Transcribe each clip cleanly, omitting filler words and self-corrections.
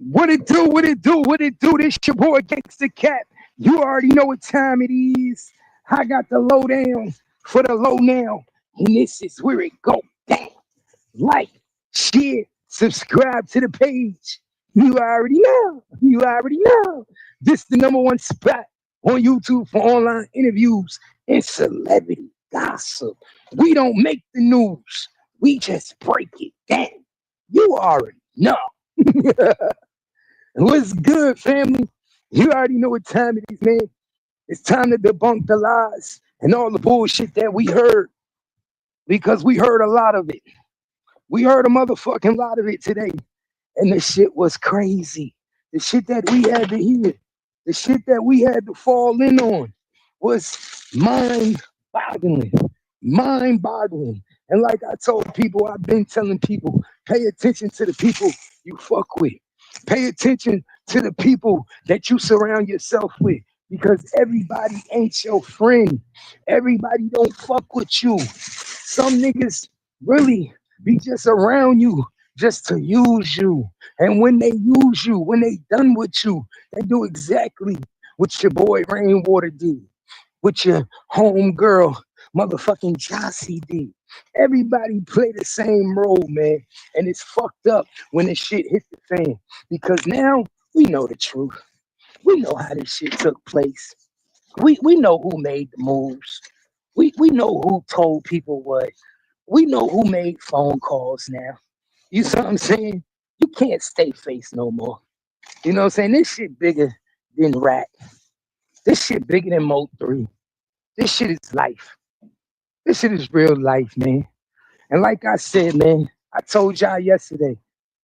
What it do, what it do, what it do? This your boy Gangsta Cat. You already know what time it is. I got the lowdown for the low now. And this is where it go down. Like, share, subscribe to the page. You already know. You already know. This the number one spot on YouTube for online interviews and celebrity gossip. We don't make the news. We just break it down. You already know. What's good, family? You already know what time it is, man. It's time to debunk the lies and all the bullshit that we heard because we heard a lot of it. We heard a motherfucking lot of it today, and the shit was crazy. The shit that we had to hear, the shit that we had to fall in on was mind-boggling, mind-boggling. And like I told people, I've been telling people, pay attention to the people you fuck with. Pay attention to the people that you surround yourself with because everybody ain't your friend. Everybody don't fuck with you. Some niggas really be just around you just to use you. And when they use you, when they done with you, they do exactly what your boy Rainwater did, what your home girl motherfucking Jossie did. Everybody play the same role, man. And it's fucked up when this shit hit the fan. Because now we know the truth. We know how this shit took place. We know who made the moves. We know who told people what. We know who made phone calls now. You see what I'm saying? You can't stay face no more. You know what I'm saying? This shit bigger than rap. This shit bigger than Mo3. This shit is life. This shit is real life, man. And like I said, man, I told y'all yesterday,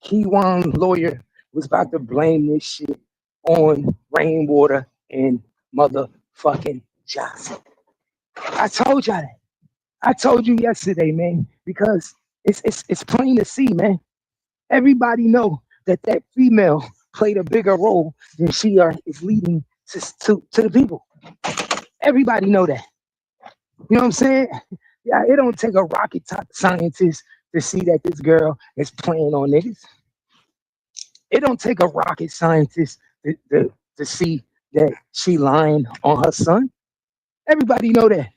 Kiwan's lawyer was about to blame this shit on Rainwater and motherfucking Johnson. I told y'all that. I told you yesterday, man, because it's plain to see, man. Everybody know that that female played a bigger role than she is leading to the people. Everybody know that. You know what I'm saying? Yeah, it don't take a rocket scientist to see that this girl is playing on niggas. It don't take a rocket scientist to see that she lying on her son. Everybody know that.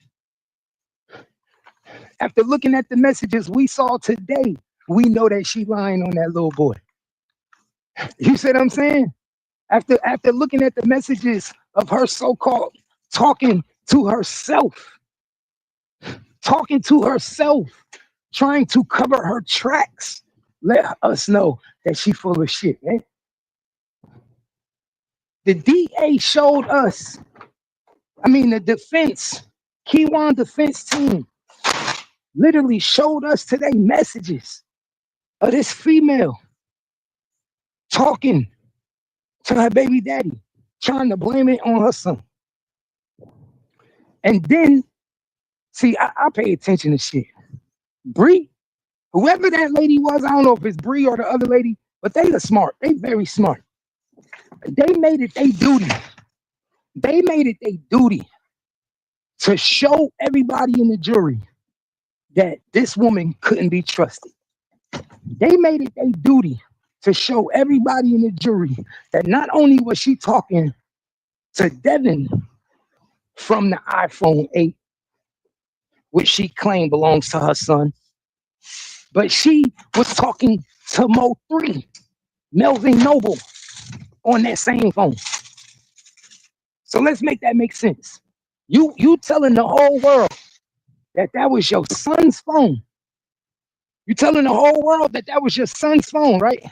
After looking at the messages we saw today, we know that she lying on that little boy. You see what I'm saying? After looking at the messages of her so-called talking to herself, talking to herself, trying to cover her tracks, let us know that she full of shit, man. The DA showed us, the defense, Kiwan defense team, literally showed us today messages of this female talking to her baby daddy, trying to blame it on her son. And then, see, I pay attention to shit. Bree, whoever that lady was, I don't know if it's Bree or the other lady, but they are smart. They very smart. They made it their duty. They made it their duty to show everybody in the jury that this woman couldn't be trusted. They made it their duty to show everybody in the jury that not only was she talking to Devin from the iPhone 8, which she claimed belongs to her son, but she was talking to Mo3, Melvin Noble, on that same phone. So let's make that make sense. You telling the whole world that was your son's phone. You telling the whole world that was your son's phone, right?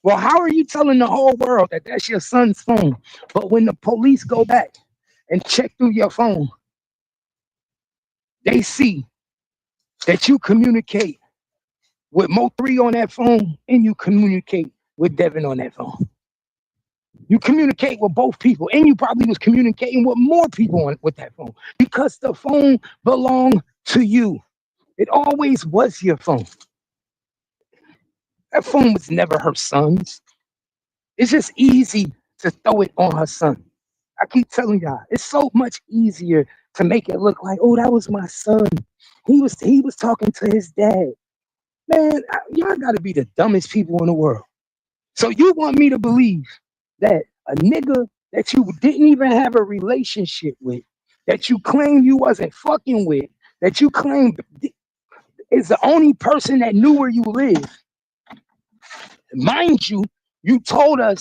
Well, how are you telling the whole world that that's your son's phone? But when the police go back and check through your phone, they see that you communicate with Mo3 on that phone and you communicate with Devin on that phone. You communicate with both people, and you probably was communicating with more people with that phone because the phone belonged to you. It always was your phone. That phone was never her son's. It's just easy to throw it on her son. I keep telling y'all, it's so much easier to make it look like, oh, that was my son. He was talking to his dad. Man, y'all got to be the dumbest people in the world. So you want me to believe that a nigga that you didn't even have a relationship with, that you claim you wasn't fucking with, that you claim is the only person that knew where you live. Mind you, you told the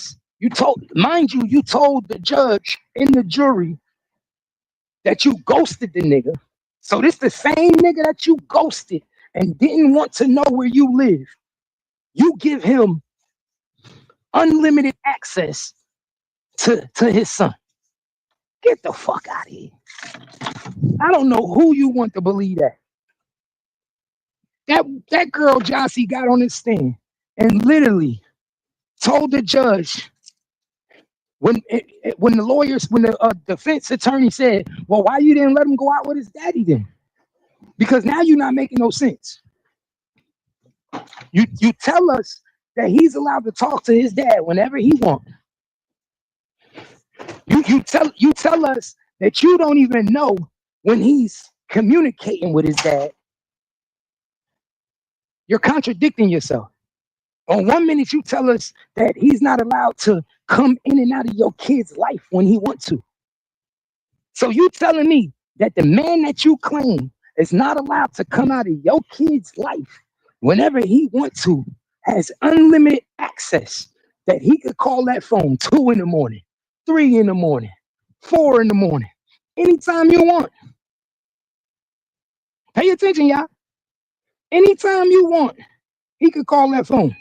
judge and the jury that you ghosted the nigga. So this the same nigga that you ghosted and didn't want to know where you live. You give him unlimited access to his son. Get the fuck out of here. I don't know who you want to believe that. That girl Jossie got on his stand and literally told the judge when the defense attorney said, "Well, why you didn't let him go out with his daddy then?" Because now you're not making no sense. You tell us that he's allowed to talk to his dad whenever he wants. You tell us that you don't even know when he's communicating with his dad. You're contradicting yourself. On 1 minute, you tell us that he's not allowed to come in and out of your kid's life when he wants to. So you telling me that the man that you claim is not allowed to come out of your kid's life whenever he wants to has unlimited access, that he could call that phone 2 in the morning, 3 in the morning, 4 in the morning, anytime you want. Pay attention, y'all. Anytime you want, he could call that phone.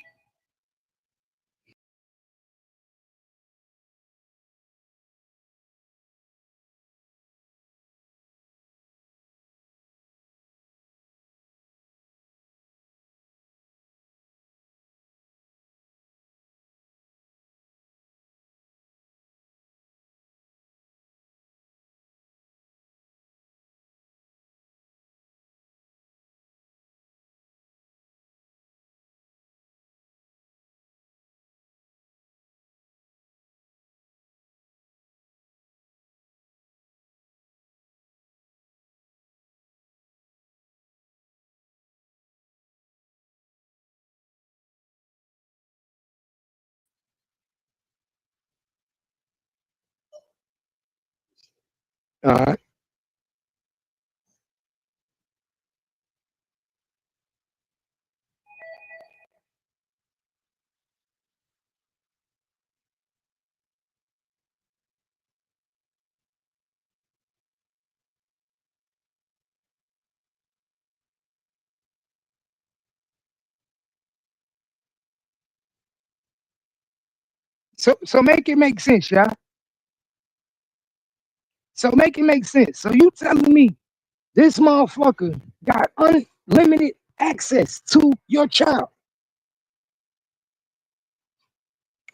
All right. So make it make sense, y'all. So make it make sense. So you telling me this motherfucker got unlimited access to your child,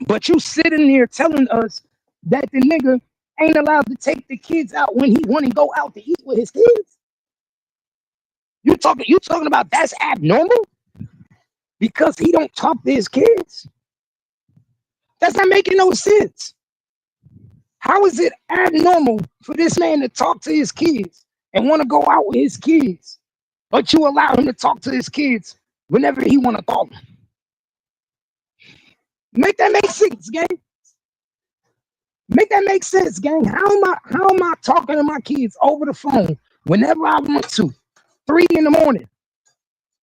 but you sitting here telling us that the nigga ain't allowed to take the kids out when he want to go out to eat with his kids? You talking about that's abnormal because he don't talk to his kids? That's not making no sense. How is it abnormal for this man to talk to his kids and want to go out with his kids, but you allow him to talk to his kids whenever he want to call them? Make that make sense, gang. Make that make sense, gang. How am I talking to my kids over the phone whenever I want to? 3 in the morning,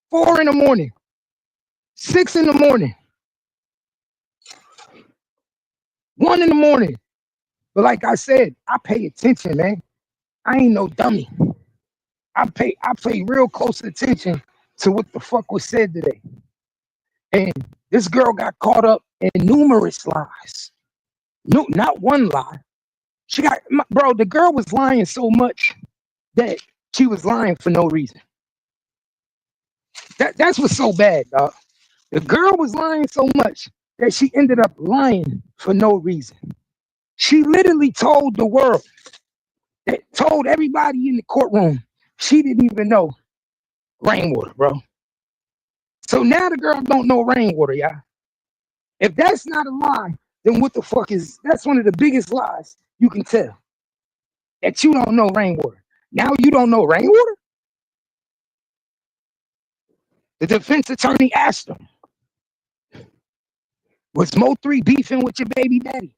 4 in the morning, 6 in the morning, 1 in the morning. But like I said, I pay attention, man. I ain't no dummy. I pay real close attention to what the fuck was said today. And this girl got caught up in numerous lies. No, not one lie. Bro, the girl was lying so much that she was lying for no reason. That's what's so bad, dog. The girl was lying so much that she ended up lying for no reason. She literally told the world, told everybody in the courtroom, she didn't even know rainwater, bro. So now the girl don't know rainwater, y'all. If that's not a lie, then what the fuck is that's one of the biggest lies you can tell. That you don't know rainwater. Now you don't know rainwater? The defense attorney asked him, Was Mo3 beefing with your baby daddy?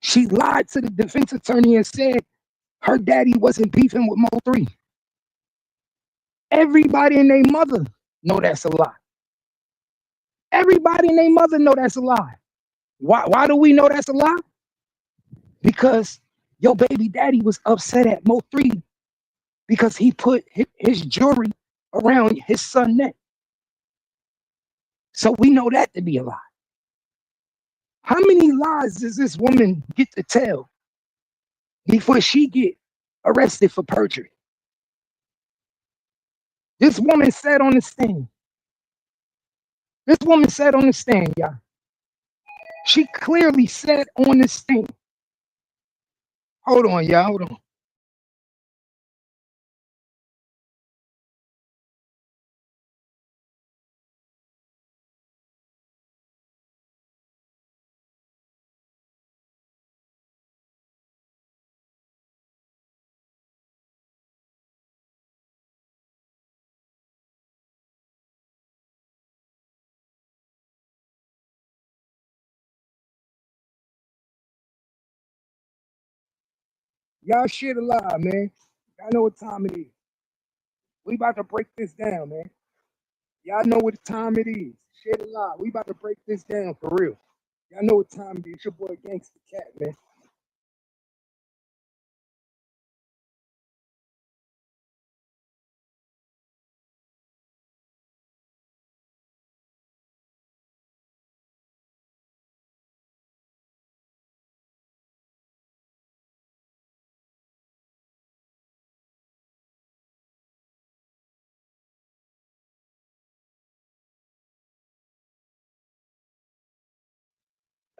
She lied to the defense attorney and said her daddy wasn't beefing with Mo3. Everybody and their mother know that's a lie. Everybody and their mother know that's a lie. Why do we know that's a lie? Because your baby daddy was upset at Mo3 because he put his jewelry around his son's neck. So we know that to be a lie. How many lies does this woman get to tell before she get arrested for perjury? This woman said on the stand. This woman said on the stand, y'all. She clearly said on the stand. Hold on, y'all. Hold on. Y'all shit a lie, man. Y'all know what time it is. We about to break this down, man. Y'all know what time it is. Shit a lie. We about to break this down for real. Y'all know what time it is. It's your boy Gangsta Cat, man.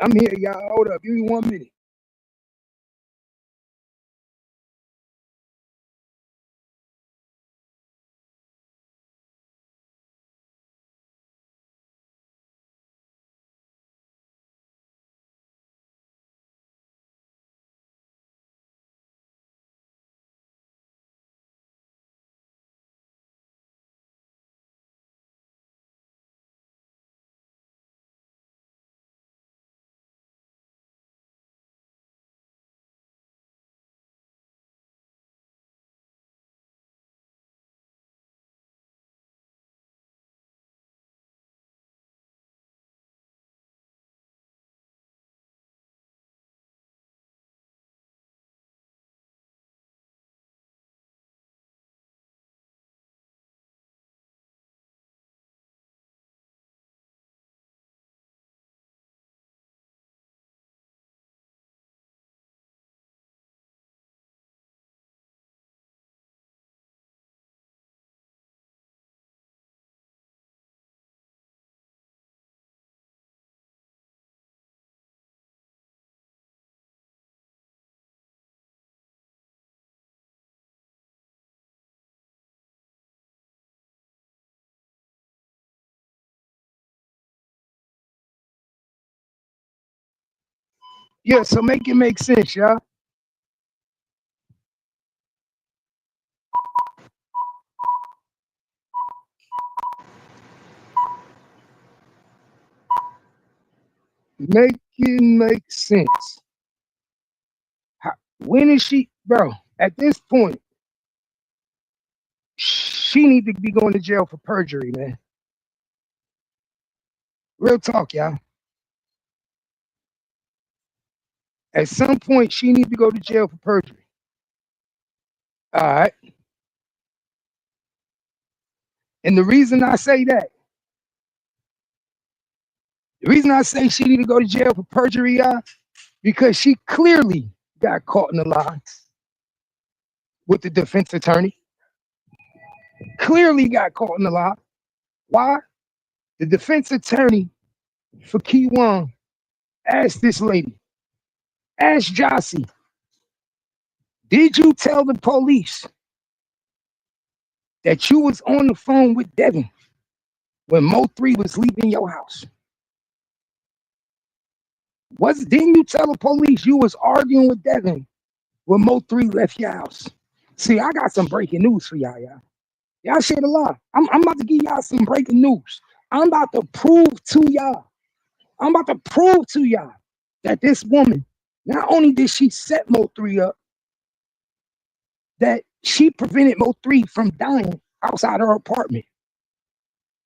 I'm here, y'all. Hold up. Give me 1 minute. Yeah, so make it make sense, y'all. Make it make sense. When is she, bro? At this point, she need to be going to jail for perjury, man. Real talk, y'all. At some point, she need to go to jail for perjury. All right. And the reason I say she need to go to jail for perjury, y'all, because she clearly got caught in the lies with the defense attorney. Clearly got caught in the lie. Why? The defense attorney for Keywan asked this lady, asked Jossie, did you tell the police that you was on the phone with Devin when Mo3 was leaving your house? Didn't you tell the police you was arguing with Devin when Mo3 left your house? See, I got some breaking news for y'all. Y'all shit a lot. I'm about to give y'all some breaking news. I'm about to prove to y'all I'm about to prove to y'all that this woman, not only did she set Mo3 up, that she prevented Mo3 from dying outside her apartment.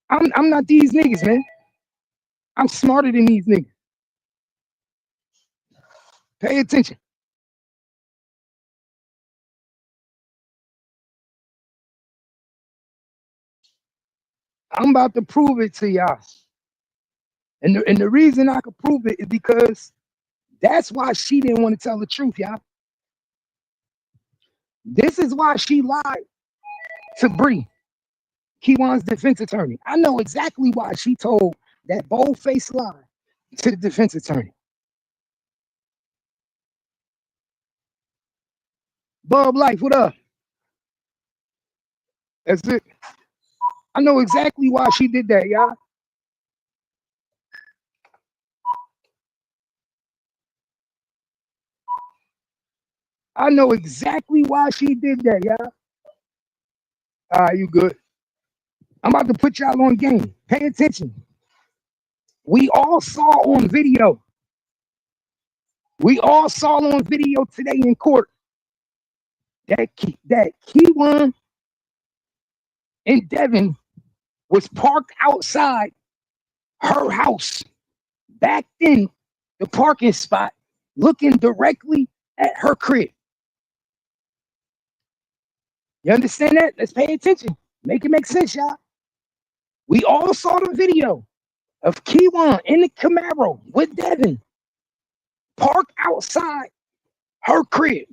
I'm not these niggas, man. I'm smarter than these niggas. Pay attention. I'm about to prove it to y'all. And the reason I could prove it is because that's why she didn't want to tell the truth, y'all. This is why she lied to Bree, Keywan's defense attorney. I know exactly why she told that bold-faced lie to the defense attorney. Bub Life, what up? That's it. I know exactly why she did that, y'all. I know exactly why she did that, y'all. All right, you good. I'm about to put y'all on game. Pay attention. We all saw on video. We all saw on video today in court that Keywan and Devin was parked outside her house, back in the parking spot, looking directly at her crib. You understand that? Let's pay attention. Make it make sense, y'all. We all saw the video of Keywan in the Camaro with Devin parked outside her crib.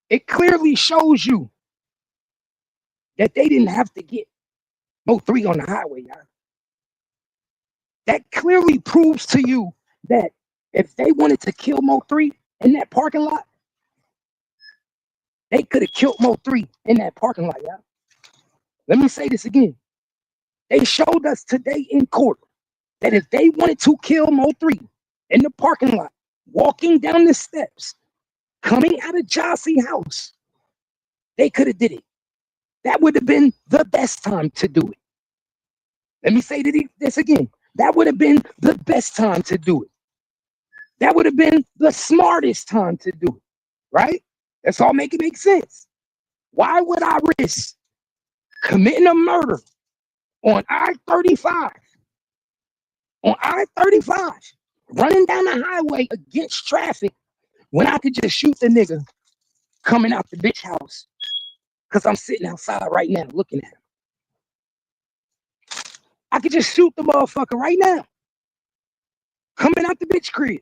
It clearly shows you that they didn't have to get Mo3 on the highway, y'all. That clearly proves to you that if they wanted to kill Mo3 in that parking lot, they could have killed Mo3 in that parking lot, y'all. Let me say this again. They showed us today in court that if they wanted to kill Mo3 in the parking lot, walking down the steps, coming out of Jossy's house, they could have did it. That would have been the best time to do it. Let me say this again. That would have been the best time to do it. That would have been the smartest time to do it, right? That's all make sense. Why would I risk committing a murder on I-35, running down the highway against traffic when I could just shoot the nigga coming out the bitch house? Because I'm sitting outside right now looking at him. I could just shoot the motherfucker right now coming out the bitch crib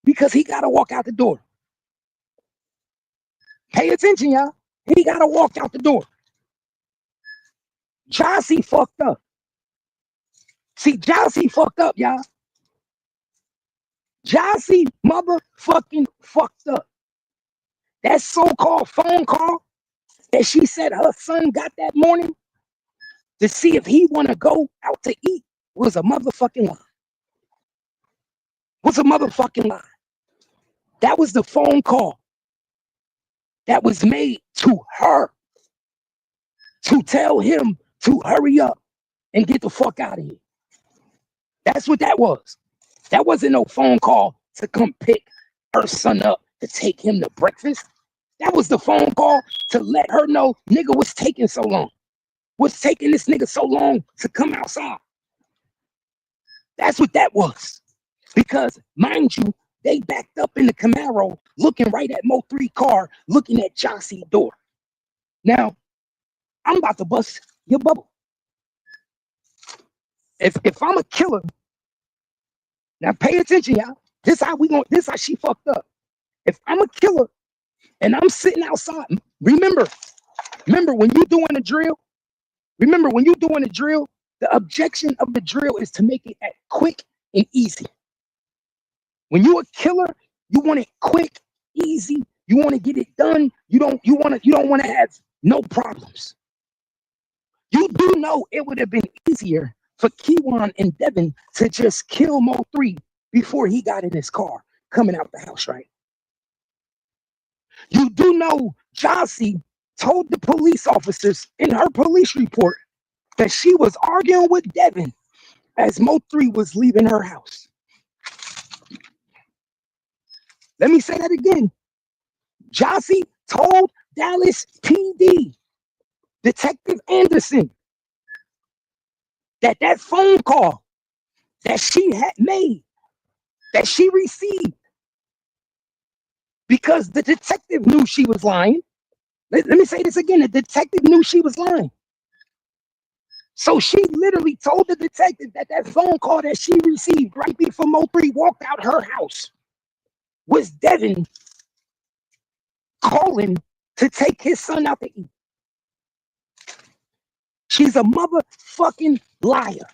because he got to walk out the door. Pay attention, y'all. He got to walk out the door. Jossy fucked up. See, Jossy fucked up, y'all. Jossy motherfucking fucked up. That so-called phone call that she said her son got that morning to see if he want to go out to eat was a motherfucking lie. Was a motherfucking lie. That was the phone call that was made to her to tell him to hurry up and get the fuck out of here. That's what that was. That wasn't no phone call to come pick her son up to take him to breakfast. That was the phone call to let her know nigga was taking so long. What's taking this nigga so long to come outside? That's what that was. Because, mind you, they backed up in the Camaro, looking right at Mo3 car, looking at Jossy door. Now, I'm about to bust your bubble. If I'm a killer, now pay attention, y'all. This how she fucked up. If I'm a killer and I'm sitting outside, remember when you doing a drill, the objection of the drill is to make it quick and easy. When you're a killer, you want it quick, easy. You want to get it done. You don't want to have no problems. You do know it would have been easier for Keywan and Devin to just kill Mo3 before he got in his car coming out the house, right? You do know Jossy told the police officers in her police report that she was arguing with Devin as Mo3 was leaving her house. Let me say that again. Jossie told Dallas PD, Detective Anderson, that phone call that she had made, that she received, because the detective knew she was lying. Let me say this again. The detective knew she was lying. So she literally told the detective that phone call that she received right before Mo3 walked out her house was Devin calling to take his son out to eat. She's a motherfucking liar.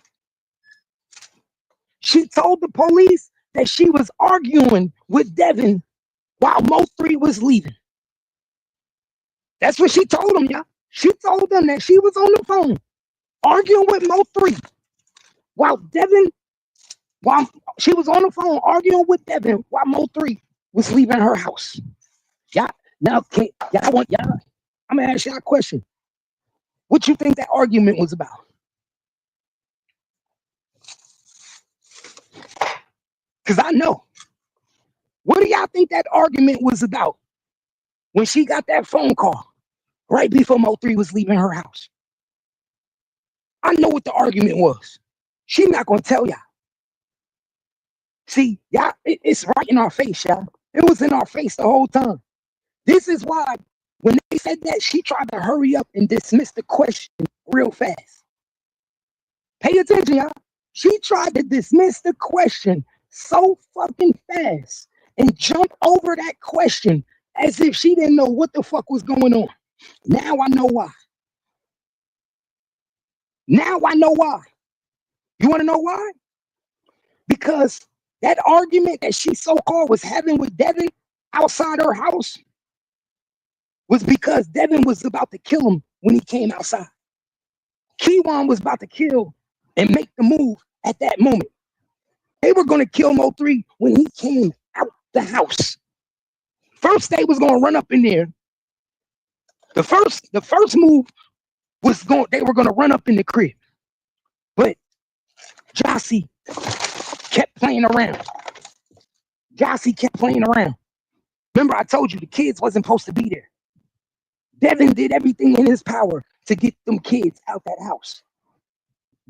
She told the police that she was arguing with Devin while Mo3 was leaving. That's what she told them, y'all. She told them that she was on the phone arguing with Mo3 while she was on the phone arguing with Devin while Mo3 was leaving her house. Y'all, now, I'm gonna ask y'all a question. What you think that argument was about? Because I know. What do y'all think that argument was about when she got that phone call right before Mo3 was leaving her house? I know what the argument was. She's not gonna tell y'all. See, y'all, it's right in our face, y'all. It was in our face the whole time. This is why when they said that, she tried to hurry up and dismiss the question real fast. Pay attention, y'all. She tried to dismiss the question so fucking fast and jump over that question as if she didn't know what the fuck was going on. Now I know why. Now I know why. You want to know why? Because that argument that she so-called was having with Devin outside her house was because Devin was about to kill him when he came outside. Keywan was about to kill and make the move at that moment. They were going to kill Mo3 when he came out the house. First, they was going to run up in there. The first move was they were going to run up in the crib. But Jossie kept playing around. Jossie kept playing around. Remember, I told you the kids wasn't supposed to be there. Devin did everything in his power to get them kids out that house.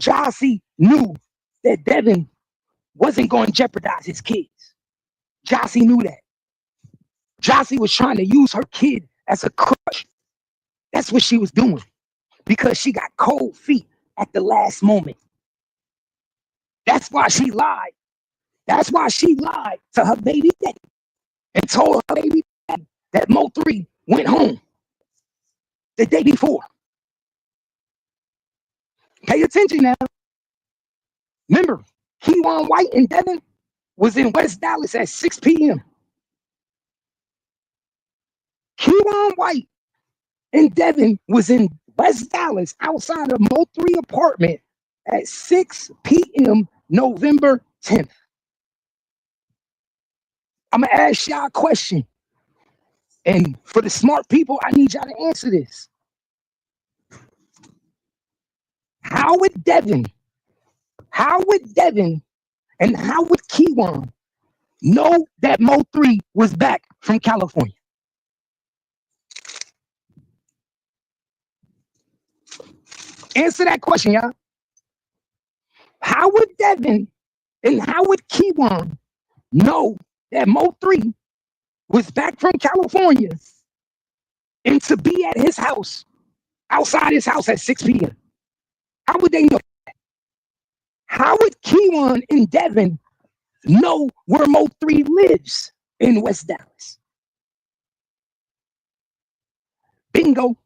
Jossie knew that Devin wasn't going to jeopardize his kids. Jossie knew that. Jossie was trying to use her kid as a crutch. That's what she was doing because she got cold feet at the last moment. That's why she lied. That's why she lied to her baby daddy and told her baby daddy that Mo3 went home the day before. Pay attention now. Remember, Keywan White and Devin was in West Dallas at 6 p.m. Keywan White and Devin was in West Dallas outside of Mo3 apartment at 6 p.m. November 10th. I'm going to ask y'all a question. And for the smart people, I need y'all to answer this. How would Devin and how would Keywan know that Mo3 was back from California? Answer that question, y'all. How would Devin and how would Keywan know that Mo3 was back from California and to be at his house, outside his house at 6 p.m.? How would they know that? How would Keywan and Devin know where Mo3 lives in West Dallas? Bingo.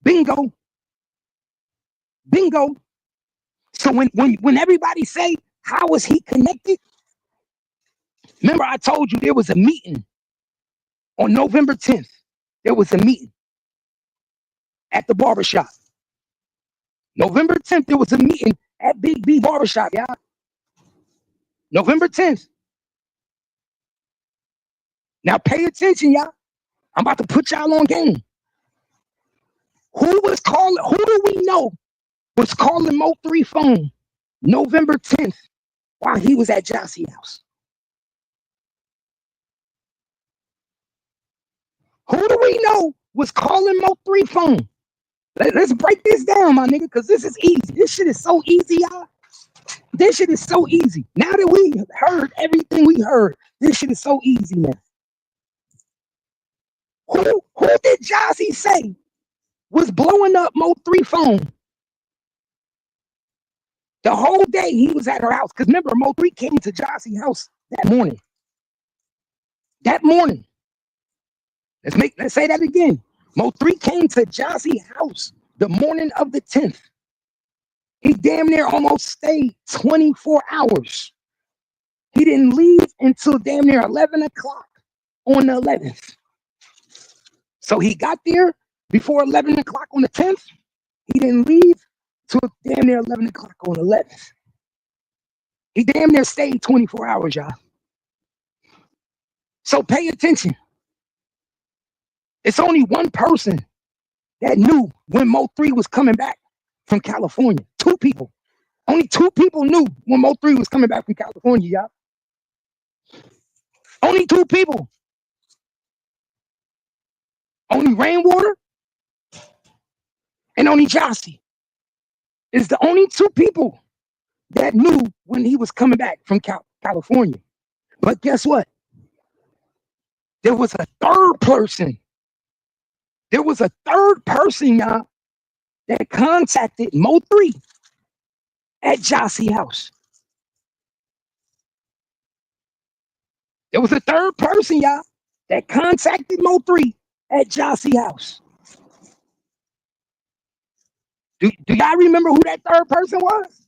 Bingo. Bingo. So when everybody say, how was he connected? Remember, I told you there was a meeting on November 10th. There was a meeting at the barbershop. November 10th, there was a meeting at Big B Barbershop, y'all. November 10th. Now pay attention, y'all. I'm about to put y'all on game. Who do we know was calling Mo3 phone November 10th while he was at Jossie house? Who do we know was calling Mo3 phone? Let's break this down, my nigga, because this is easy. This shit is so easy, y'all. This shit is so easy. Now that we heard everything we heard, this shit is so easy now. Who did Jossie say was blowing up Mo3 phone? The whole day he was at her house. Because remember, Mo3 came to Jossie house that morning. That morning. Let's say that again. Mo3 came to Jossie house the morning of the 10th. He damn near almost stayed 24 hours. He didn't leave until damn near 11 o'clock on the 11th. So he got there before 11 o'clock on the 10th. He didn't leave till damn near 11 o'clock on the 11th. He damn near stayed 24 hours, y'all. So pay attention. It's only one person that knew when Mo3 was coming back from California. 2 people. Only 2 people knew when Mo3 was coming back from California, y'all. Only 2 people. Only Rainwater and only Jossie. Is the only 2 people that knew when he was coming back from California. But guess what? There was a third person. There was a third person, y'all, that contacted Mo3 at Jossie house. There was a third person, y'all, that contacted Mo3 at Jossie house. Do y'all remember who that third person was?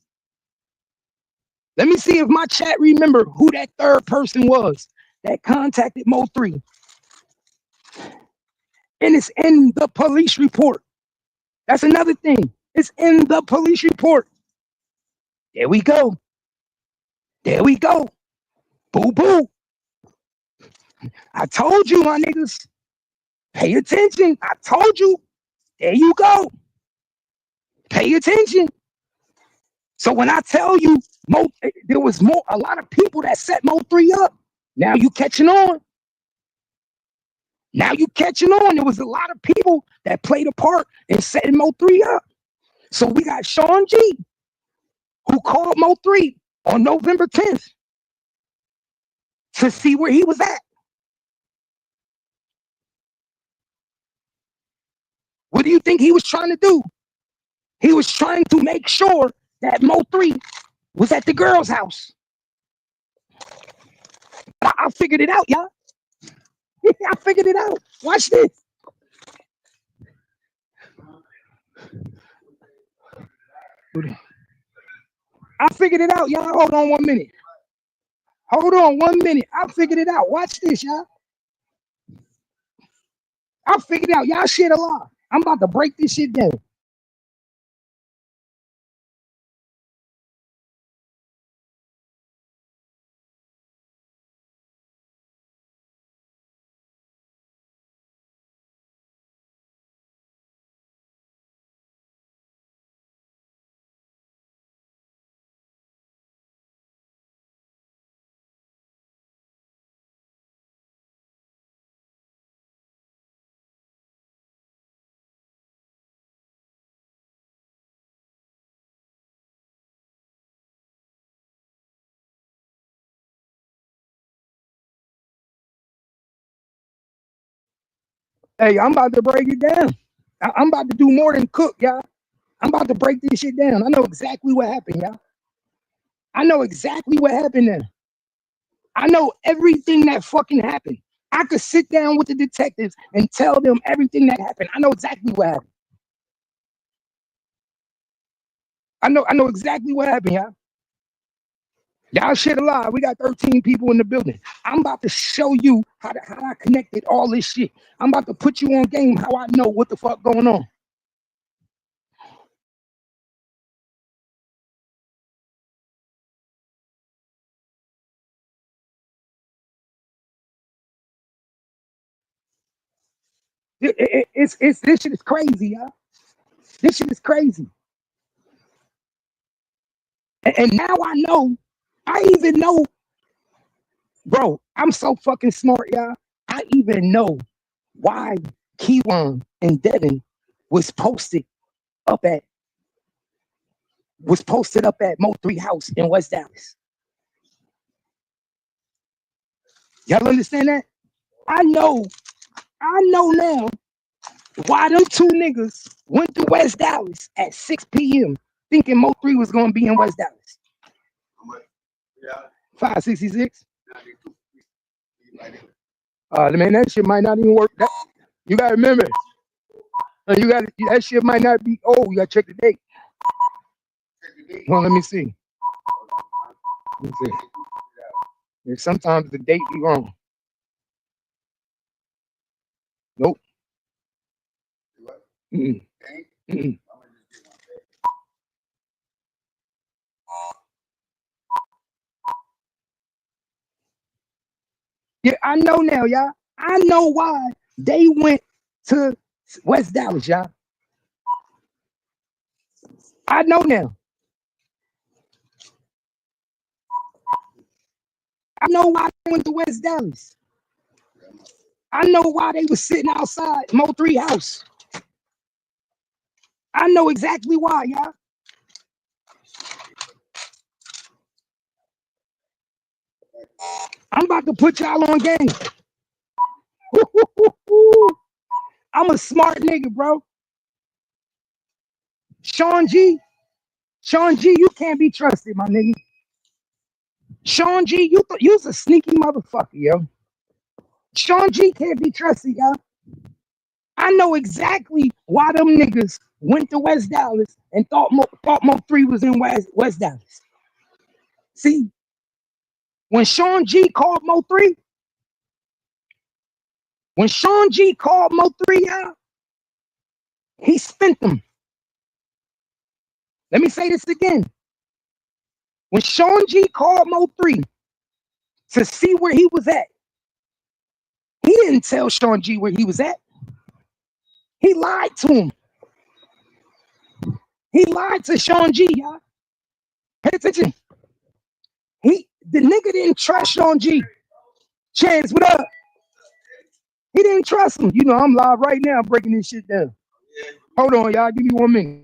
Let me see if my chat remember who that third person was that contacted Mo3. And it's in the police report. That's another thing. It's in the police report. There we go. There we go. Boo boo. I told you, my niggas. Pay attention. I told you. There you go. Pay attention. So when I tell you there was a lot of people that set Mo3 up. Now you catching on. Now you catching on. There was a lot of people that played a part in setting Mo3 up. So we got Sean G, who called Mo3 on November 10th to see where he was at. What do you think he was trying to do? He was trying to make sure that Mo3 was at the girl's house. I figured it out, y'all. I figured it out. Watch this. I figured it out, y'all. Hold on 1 minute. Hold on 1 minute. I figured it out. Watch this, y'all. I figured it out. Y'all shit a lot. I'm about to break this shit down. Hey, I'm about to break it down. I'm about to do more than cook, y'all. I'm about to break this shit down. I know exactly what happened, y'all. I know exactly what happened there. I know everything that fucking happened. I could sit down with the detectives and tell them everything that happened. I know exactly what happened. I know exactly what happened, y'all. Y'all shit alive. We got 13 people in the building. I'm about to show you how I connected all this shit. I'm about to put you on game how I know what the fuck going on. It's this shit is crazy, y'all. This shit is crazy. And now I know, I even know, bro, I'm so fucking smart, y'all. I even know why Keywan and Devin was posted up at Mo3 house in West Dallas. Y'all understand that? I know now why them two niggas went to West Dallas at 6 p.m. thinking Mo3 was gonna be in West Dallas. 566. Man, that shit might not even work. You gotta remember, that shit might not be. Oh, you gotta check the date. Hold on, let me see. Let me see. Yeah, sometimes the date be wrong. Nope. Mm-mm. Mm-mm. Yeah, I know now, y'all. I know why they went to West Dallas, y'all. I know now. I know why they went to West Dallas. I know why they was sitting outside Mo3 house. I know exactly why, y'all. I'm about to put y'all on game. I'm a smart nigga, bro. Sean G, you can't be trusted, my nigga. Sean G, you's a sneaky motherfucker, yo. Sean G can't be trusted, y'all. I know exactly why them niggas went to West Dallas and thought Mo3 was in West Dallas. See, when Sean G called Mo3, out, he spent them. Let me say this again. When Sean G called Mo3 to see where he was at, he didn't tell Sean G where he was at. He lied to him. He lied to Sean G, y'all. Pay attention. The nigga didn't trust Sean G. Chance, what up? He didn't trust him. You know, I'm live right now breaking this shit down. Hold on, y'all. Give me 1 minute.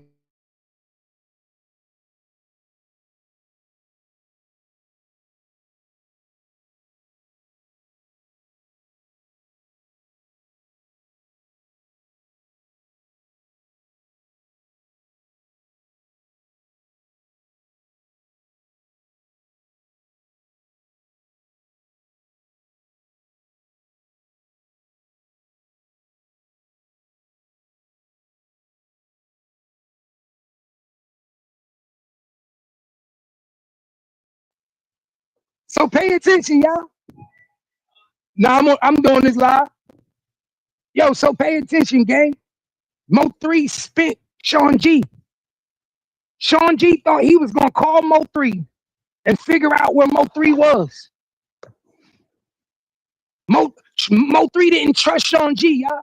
So pay attention, y'all. Now I'm doing this live. Yo, so pay attention, gang. Mo3 spit Sean G. Sean G thought he was gonna call Mo3 and figure out where Mo3 was. Mo3 didn't trust Sean G, y'all.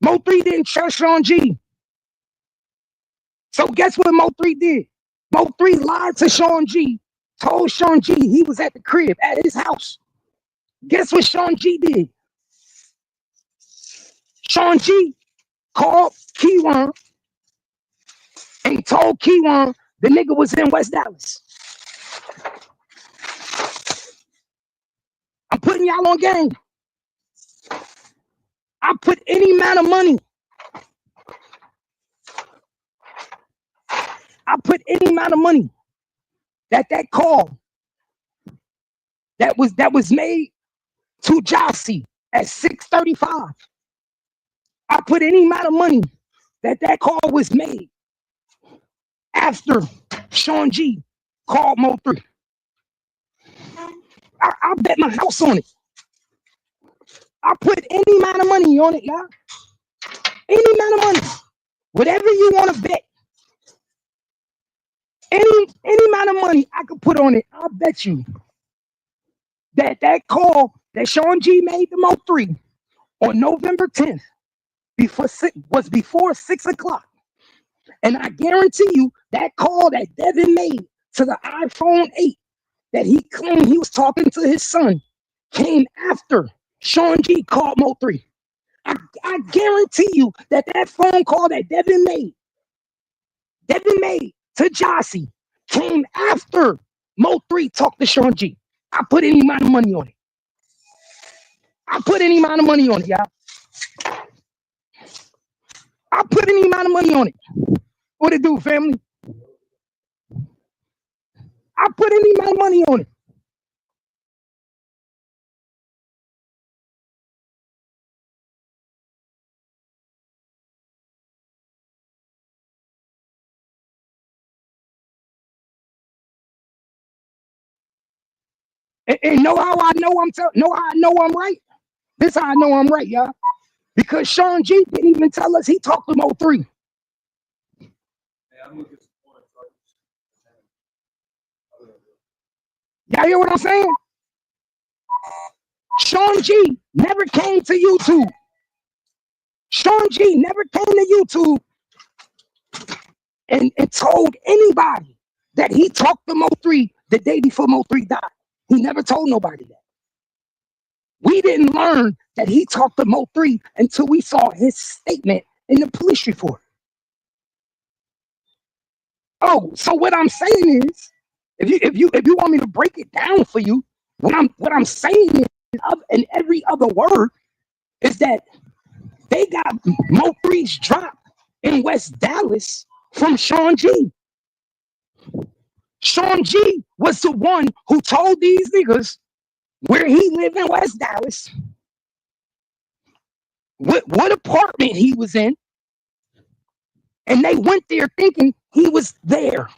Mo3 didn't trust Sean G. So guess what Mo3 did? Mo3 lied to Sean G, told Sean G he was at the crib, at his house. Guess what Sean G did? Sean G called Keywan and told Keywan the nigga was in West Dallas. I'm putting y'all on game. I put any amount of money. I put any amount of money that call that was made to Jossie at 6:35. I put any amount of money that call was made after Sean G called Mo3. I bet my house on it. I put any amount of money on it, y'all. Any amount of money. Whatever you want to bet. Any amount of money I could put on it, I'll bet you that call that Sean G made to Mo3 on November 10th, before 6 o'clock. And I guarantee you that call that Devin made to the iPhone 8 that he claimed he was talking to his son came after Sean G called Mo3. I guarantee you that phone call that Devin made to Jossie came after Mo3 talked to Sean G. I put any amount of money on it. I put any amount of money on it, y'all. I put any amount of money on it. What it do, family? I put any amount of money on it. And know how I know I'm right? This how I know I'm right, y'all. Because Sean G didn't even tell us he talked to Mo3. Y'all hear what I'm saying? Sean G never came to YouTube. Sean G never came to YouTube and told anybody that he talked to Mo3 the day before Mo3 died. He never told nobody that. We didn't learn that he talked to Mo3 until we saw his statement in the police report. Oh, so what I'm saying is, if you want me to break it down for you, what I'm saying is, in every other word, is that they got Mo3's drop in West Dallas from Sean G. Sean G was the one who told these niggas where he lived in West Dallas, what apartment he was in, and they went there thinking he was there.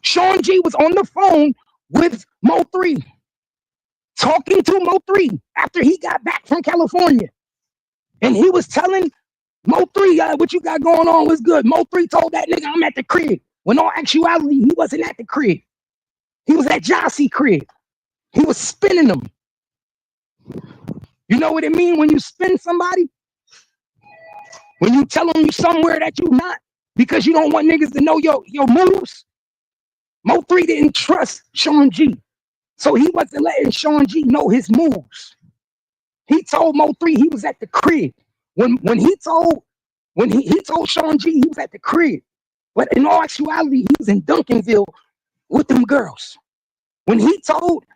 Sean G was on the phone with Mo3, talking to Mo3 after he got back from California. And he was telling Mo3, what you got going on was good. Mo3 told that nigga, I'm at the crib. When all actuality, he wasn't at the crib. He was at Jossie crib. He was spinning them. You know what it means when you spin somebody? When you tell them you somewhere that you not because you don't want niggas to know your moves. Mo3 didn't trust Sean G. So he wasn't letting Sean G know his moves. He told Mo3 he was at the crib. When he told Sean G he was at the crib. But in all actuality, he was in Duncanville with them girls. When he told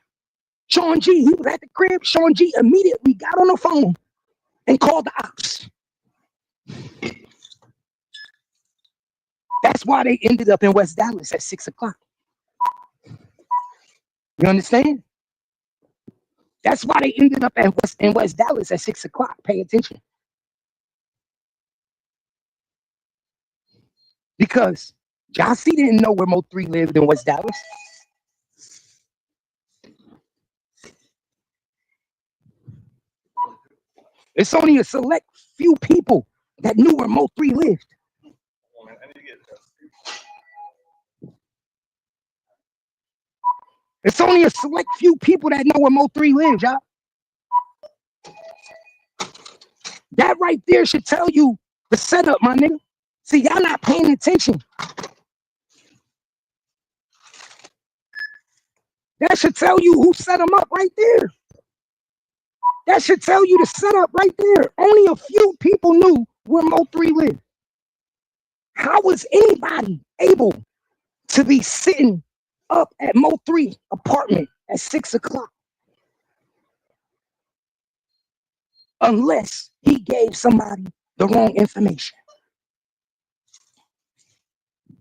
Sean G he was at the crib, Sean G immediately got on the phone and called the ops. That's why they ended up in West Dallas at 6 o'clock. You understand? That's why they ended up in West Dallas at 6 o'clock. Pay attention. Because Jossie didn't know where Mo3 lived in West Dallas. It's only a select few people that knew where Mo3 lived. It's only a select few people that know where Mo3 lives, y'all. That right there should tell you the setup, my nigga. See, y'all not paying attention. That should tell you who set him up right there. That should tell you the setup right there. Only a few people knew where Mo3 lived. How was anybody able to be sitting up at Mo3 apartment at 6 o'clock? Unless he gave somebody the wrong information.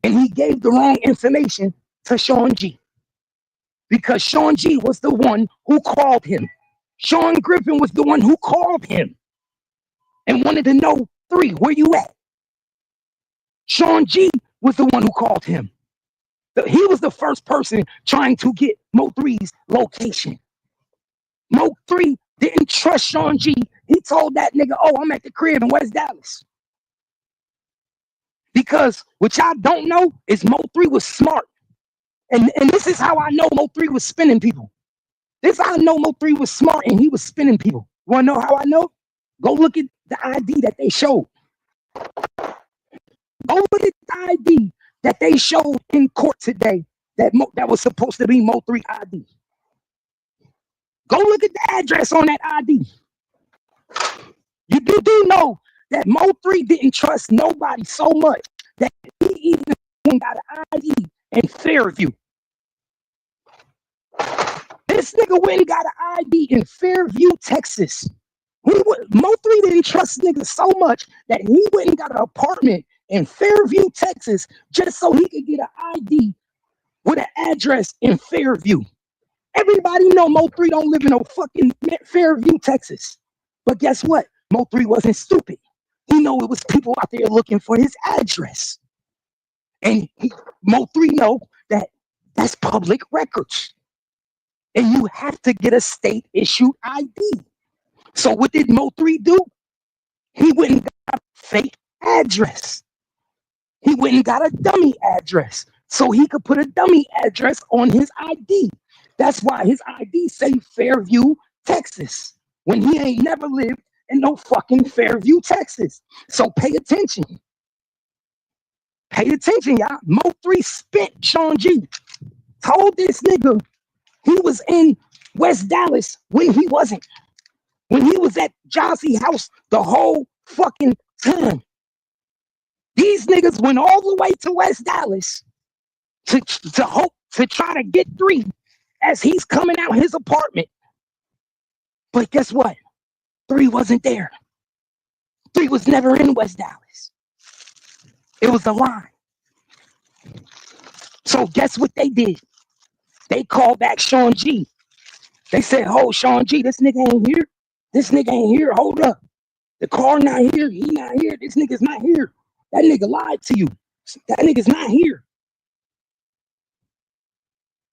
And he gave the wrong information to Sean G. Because Sean G was the one who called him. Sean Griffin was the one who called him and wanted to know, 3, where you at? Sean G was the one who called him. He was the first person trying to get Mo3's location. Mo3 didn't trust Sean G. He told that nigga, oh, I'm at the crib in West Dallas. Because what y'all don't know is Mo3 was smart. And this is how I know Mo3 was spinning people. This is how I know Mo3 was smart and he was spinning people. You wanna know how I know? Go look at the ID that they showed. Go look at the ID that they showed in court today that was supposed to be Mo3 ID. Go look at the address on that ID. You do know that Mo3 didn't trust nobody so much that he even got an ID in Fairview. This nigga went and got an ID in Fairview, Texas. Mo3 didn't trust niggas so much that he went and got an apartment in Fairview, Texas, just so he could get an ID with an address in Fairview. Everybody know Mo3 don't live in no fucking Fairview, Texas. But guess what? Mo3 wasn't stupid. He know it was people out there looking for his address. And Mo3 know that that's public records. And you have to get a state-issued ID. So what did Mo3 do? He went and got a fake address. He went and got a dummy address so he could put a dummy address on his ID. That's why his ID say Fairview, Texas, when he ain't never lived in no fucking Fairview, Texas. So pay attention. Pay attention, y'all. Mo3 spent Sean G. Told this nigga he was in West Dallas when he wasn't. When he was at Jossie house the whole fucking time. These niggas went all the way to West Dallas to hope to try to get 3 as he's coming out his apartment. But guess what? 3 wasn't there. 3 was never in West Dallas. It was a lie. So guess what they did? They called back Sean G. They said, "Oh, Sean G, this nigga ain't here. This nigga ain't here. Hold up. The car not here. He not here. This nigga's not here. That nigga lied to you. That nigga's not here."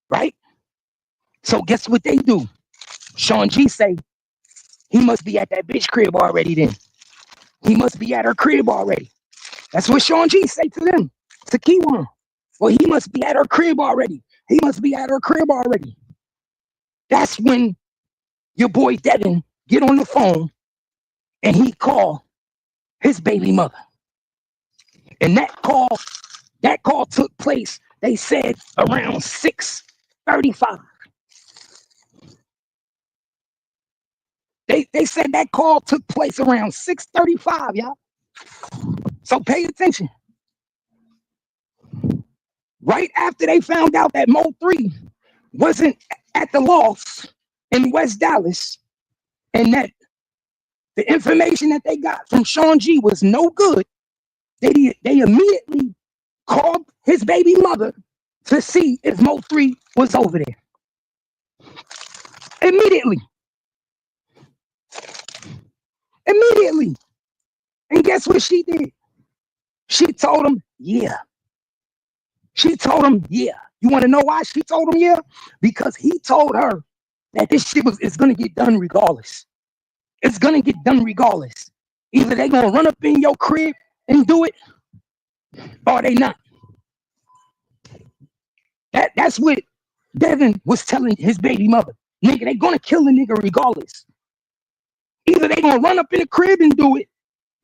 Right? So guess what they do? Sean G say, he must be at that bitch crib already then. He must be at her crib already. That's what Sean G say to them, to Keywan. Well, he must be at her crib already. He must be at her crib already. That's when your boy Devin get on the phone and he call his baby mother. And that call took place, they said, around 6:35. They said that call took place around 6:35, y'all. So pay attention. Right after they found out that Mo3 wasn't at the loft in West Dallas, and that the information that they got from Sean G was no good, they immediately called his baby mother to see if Mo3 was over there. Immediately. And guess what she did? She told him, yeah. She told him, yeah. You want to know why she told him, yeah? Because he told her that this shit is going to get done regardless. It's going to get done regardless. Either they going to run up in your crib and do it, or they not. That's what Devin was telling his baby mother. Nigga, they going to kill the nigga regardless. Either they going to run up in the crib and do it,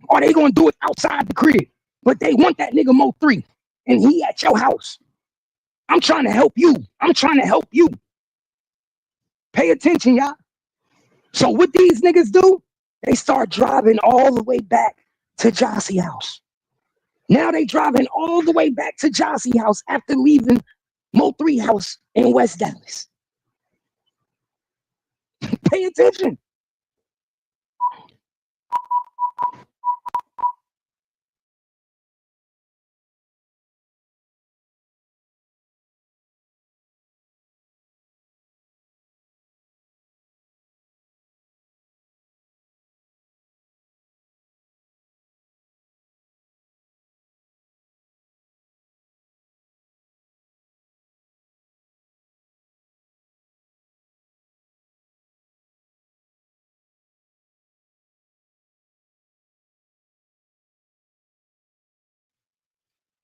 or they going to do it outside the crib. But they want that nigga Mo3, and he at your house. I'm trying to help you. I'm trying to help you. Pay attention, y'all. So what these niggas do, they start driving all the way back to Jossie house. Now they driving all the way back to Jossie house after leaving Mo3 house in West Dallas. Pay attention.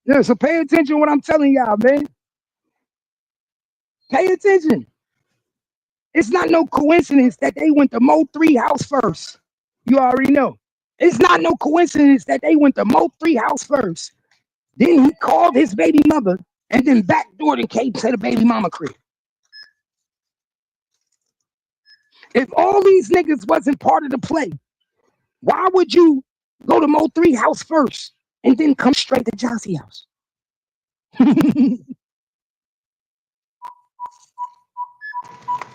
Yeah, so pay attention to what I'm telling y'all, man. Pay attention. It's not no coincidence that they went to Mo3 house first. You already know. It's not no coincidence that they went to Mo3 house first. Then he called his baby mother and then backdoored and came to the baby mama crib. If all these niggas wasn't part of the play, why would you go to Mo3 house first and then come straight to Jossie house?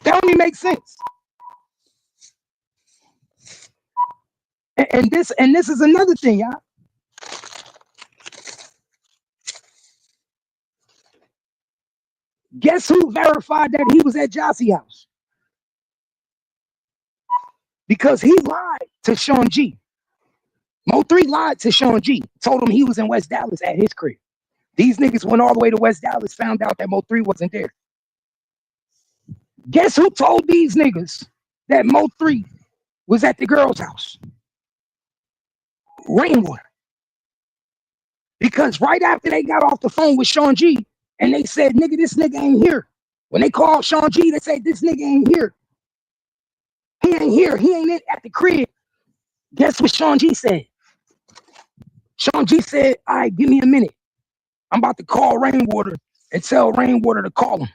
That only makes sense. And this is another thing, y'all. Guess who verified that he was at Jossie house? Because he lied to Sean G. Mo3 lied to Sean G. Told him he was in West Dallas at his crib. These niggas went all the way to West Dallas, found out that Mo3 wasn't there. Guess who told these niggas that Mo3 was at the girl's house? Rainwater. Because right after they got off the phone with Sean G, and they said, nigga, this nigga ain't here. When they called Sean G, they said, this nigga ain't here. He ain't here. He ain't at the crib. Guess what Sean G said? Sean G said, all right, give me a minute. I'm about to call Rainwater and tell Rainwater to call him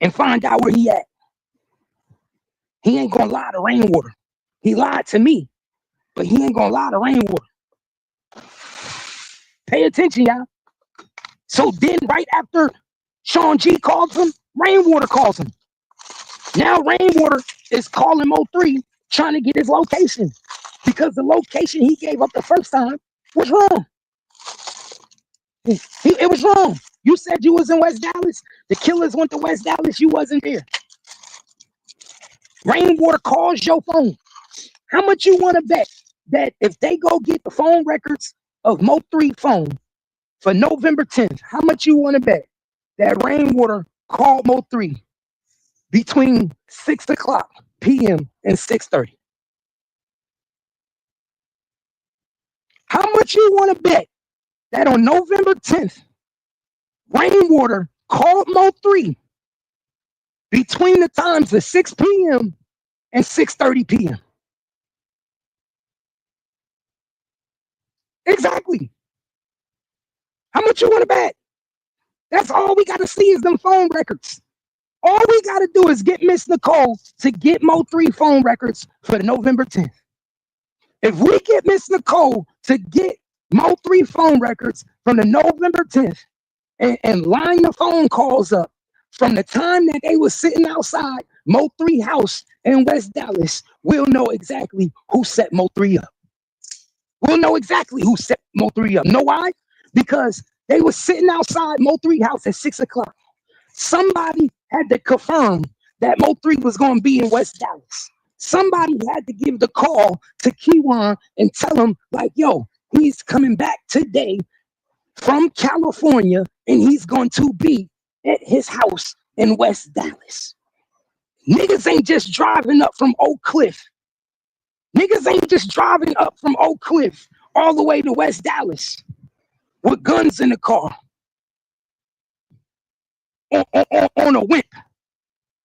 and find out where he at. He ain't gonna lie to Rainwater. He lied to me, but he ain't gonna lie to Rainwater. Pay attention, y'all. So then right after Sean G calls him, Rainwater calls him. Now Rainwater is calling Mo3 trying to get his location because the location he gave up the first time was wrong. It was wrong. You said you was in West Dallas. The killers went to West Dallas. You wasn't there. Rainwater calls your phone. How much you want to bet that if they go get the phone records of Mo3 phone for November 10th, how much you want to bet that Rainwater called Mo3 between 6 o'clock p.m. and 6:30? How much you want to bet that on November 10th, Rainwater called Mo3 between the times of 6 p.m. and 6:30 p.m.? Exactly. How much you want to bet? That's all we got to see is them phone records. All we got to do is get Miss Nicole to get Mo3 phone records for the November 10th. If we get Miss Nicole to get Mo3 phone records from the November 10th and line the phone calls up from the time that they was sitting outside Mo3 house in West Dallas, we'll know exactly who set Mo3 up. We'll know exactly who set Mo3 up. Know why? Because they were sitting outside Mo3 house at 6 o'clock. Somebody had to confirm that Mo3 was going to be in West Dallas. Somebody had to give the call to Kiwan and tell him, like, yo, he's coming back today from California and he's going to be at his house in West Dallas. Niggas ain't just driving up from Oak Cliff. Niggas ain't just driving up from Oak Cliff all the way to West Dallas with guns in the car on a whip,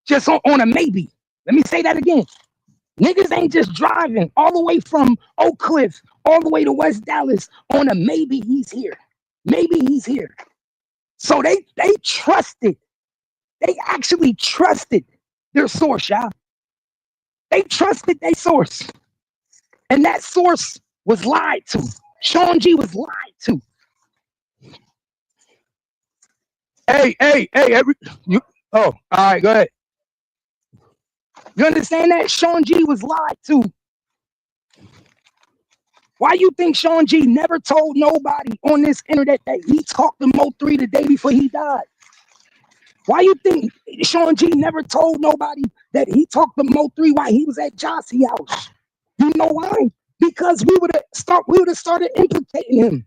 just on a maybe. Let me say that again. Niggas ain't just driving all the way from Oak Cliff all the way to West Dallas on a maybe he's here. Maybe he's here. So they trusted. They actually trusted their source, y'all. They trusted their source. And that source was lied to. Sean G was lied to. Hey, you, all right, go ahead. You understand that? Sean G was lied to. Why you think Sean G never told nobody on this internet that he talked to Mo3 the day before he died? Why you think Sean G never told nobody that he talked to Mo3 while he was at Jossie house? You know why? Because we would have started implicating him.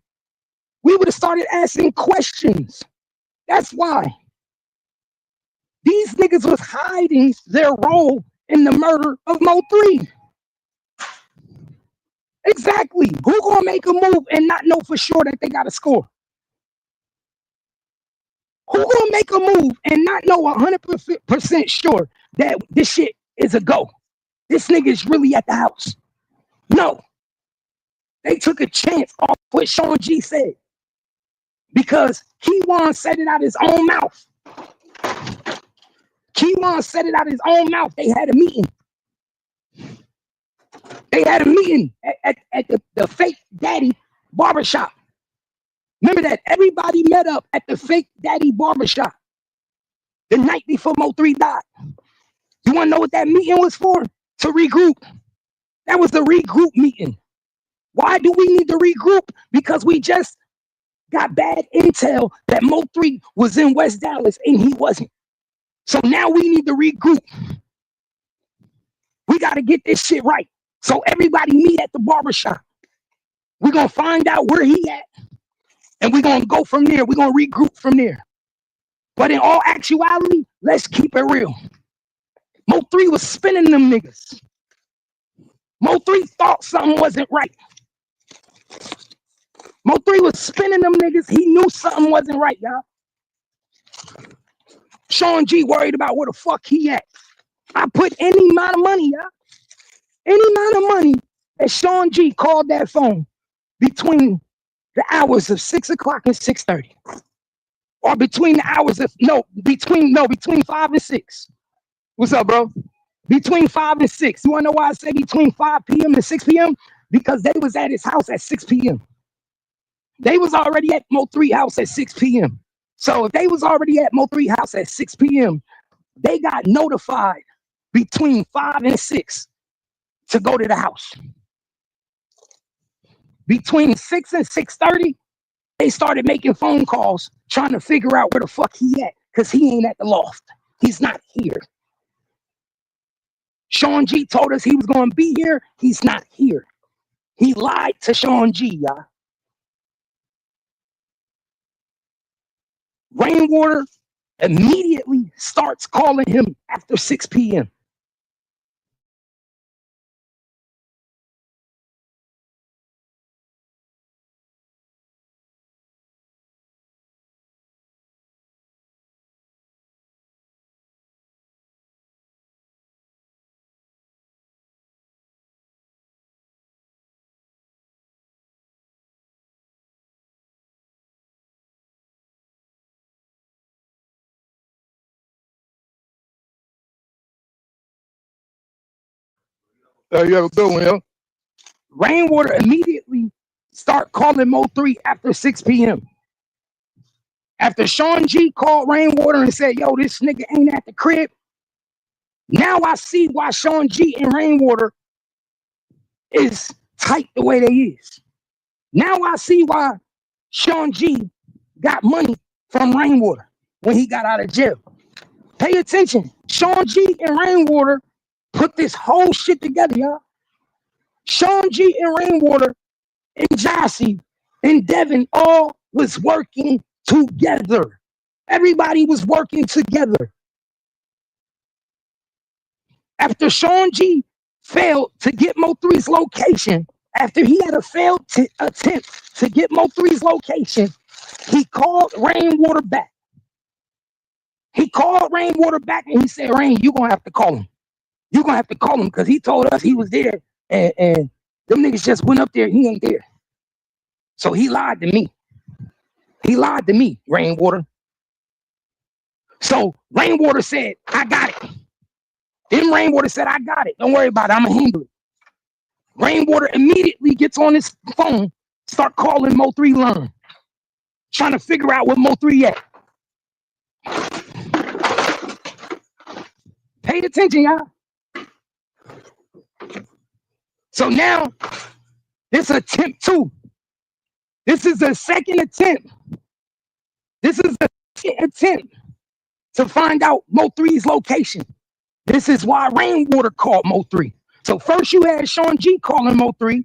We would have started asking questions. That's why. These niggas was hiding their role in the murder of Mo3. Exactly. Who gonna make a move and not know for sure that they got a score? Who gonna make a move and not know 100% sure that this shit is a go? This nigga is really at the house. No, they took a chance off what Sean G said because Keywan said it out his own mouth. Keywan said it out his own mouth. They had a meeting. They had a meeting at the fake daddy barbershop. Remember that? Everybody met up at the fake daddy barbershop the night before Mo3 died. You want to know what that meeting was for? To regroup. That was the regroup meeting. Why do we need to regroup? Because we just got bad intel that Mo3 was in West Dallas and he wasn't. So now we need to regroup. We got to get this shit right. So everybody meet at the barbershop. We're going to find out where he at. And we're going to go from there. We're going to regroup from there. But in all actuality, let's keep it real. Mo3 was spinning them niggas. Mo3 thought something wasn't right. Mo3 was spinning them niggas. He knew something wasn't right, y'all. Sean G worried about where the fuck he at. I put any amount of money, y'all. Any amount of money that Sean G called that phone between the hours of 6 o'clock and 6:30. Or between the hours of, between 5 and 6. What's up, bro? Between 5 and 6. You wanna know why I say between 5 p.m. and 6 p.m.? Because they was at his house at 6 p.m. They was already at Mo3 house at 6 p.m. So if they was already at Mo3 house at 6 p.m., they got notified between 5 and 6 to go to the house. Between 6 and 6:30, they started making phone calls trying to figure out where the fuck he at, because he ain't at the loft. He's not here. Sean G told us he was going to be here. He's not here. He lied to Sean G, y'all. Rainwater immediately starts calling him after 6 p.m. You have a good one, yo. Rainwater immediately start calling Mo3 after 6 p.m. After Sean G called Rainwater and said, yo, this nigga ain't at the crib. Now I see why Sean G and Rainwater is tight the way they is. Now I see why Sean G got money from Rainwater when he got out of jail. Pay attention. Sean G and Rainwater put this whole shit together, y'all. Sean G and Rainwater and Jossie and Devin all was working together. Everybody was working together. After Sean G failed to get Mo3's location, after he had a failed attempt to get Mo3's location, he called Rainwater back. He called Rainwater back and he said, Rain, you're going to have to call him. You're going to have to call him because he told us he was there and them niggas just went up there. He ain't there. So he lied to me. He lied to me, Rainwater. So Rainwater said, I got it. Then Rainwater said, I got it. Don't worry about it. I'm going to handle it. Rainwater immediately gets on his phone, start calling Mo3 Learn, trying to figure out what Mo3 at. Pay attention, y'all. So now, this attempt 2. This is the second attempt. This is the second attempt to find out Mo3's location. This is why Rainwater called Mo3. So first you had Sean G calling Mo3.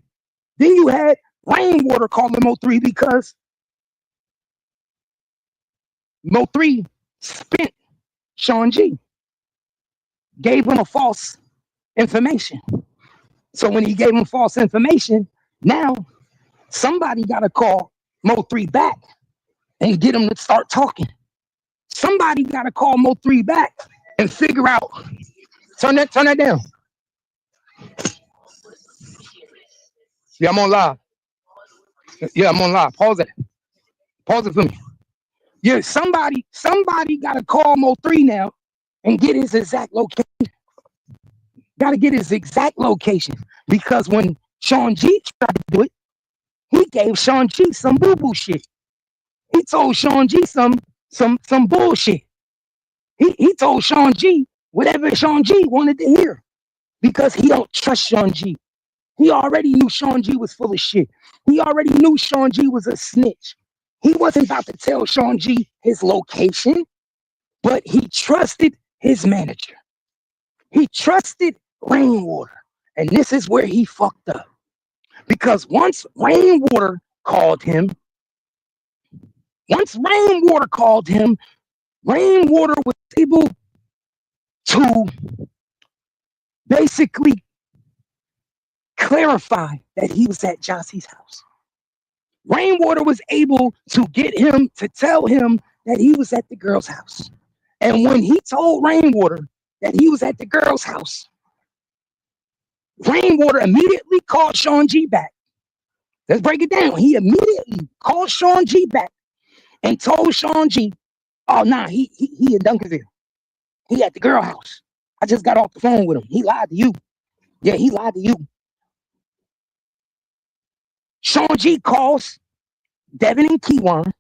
Then you had Rainwater calling Mo3 because Mo3 spent Sean G. Gave him a false information. So when he gave him false information, now somebody got to call Mo3 back and get him to start talking. Somebody got to call Mo3 back and figure out. Turn that down. Yeah, I'm on live. Yeah, I'm on live. Pause it. Pause it for me. Yeah, somebody got to call Mo3 now and get his exact location. Got to get his exact location because when Sean G tried to do it, he gave Sean G some boo boo shit. He told Sean G some bullshit. He told Sean G whatever Sean G wanted to hear because he don't trust Sean G. He already knew Sean G was full of shit. He already knew Sean G was a snitch. He wasn't about to tell Sean G his location, but he trusted his manager. He trusted Rainwater. And this is where he fucked up. Because once Rainwater called him, Rainwater was able to basically clarify that he was at Jossie's house. Rainwater was able to get him to tell him that he was at the girl's house. And when he told Rainwater that he was at the girl's house, Rainwater immediately called Sean G back. Let's break it down. He immediately called Sean G back and told Sean G, oh, nah, he in Duncanville. He at the girl house. I just got off the phone with him. He lied to you. Yeah, he lied to you. Sean G calls Devin and Keywan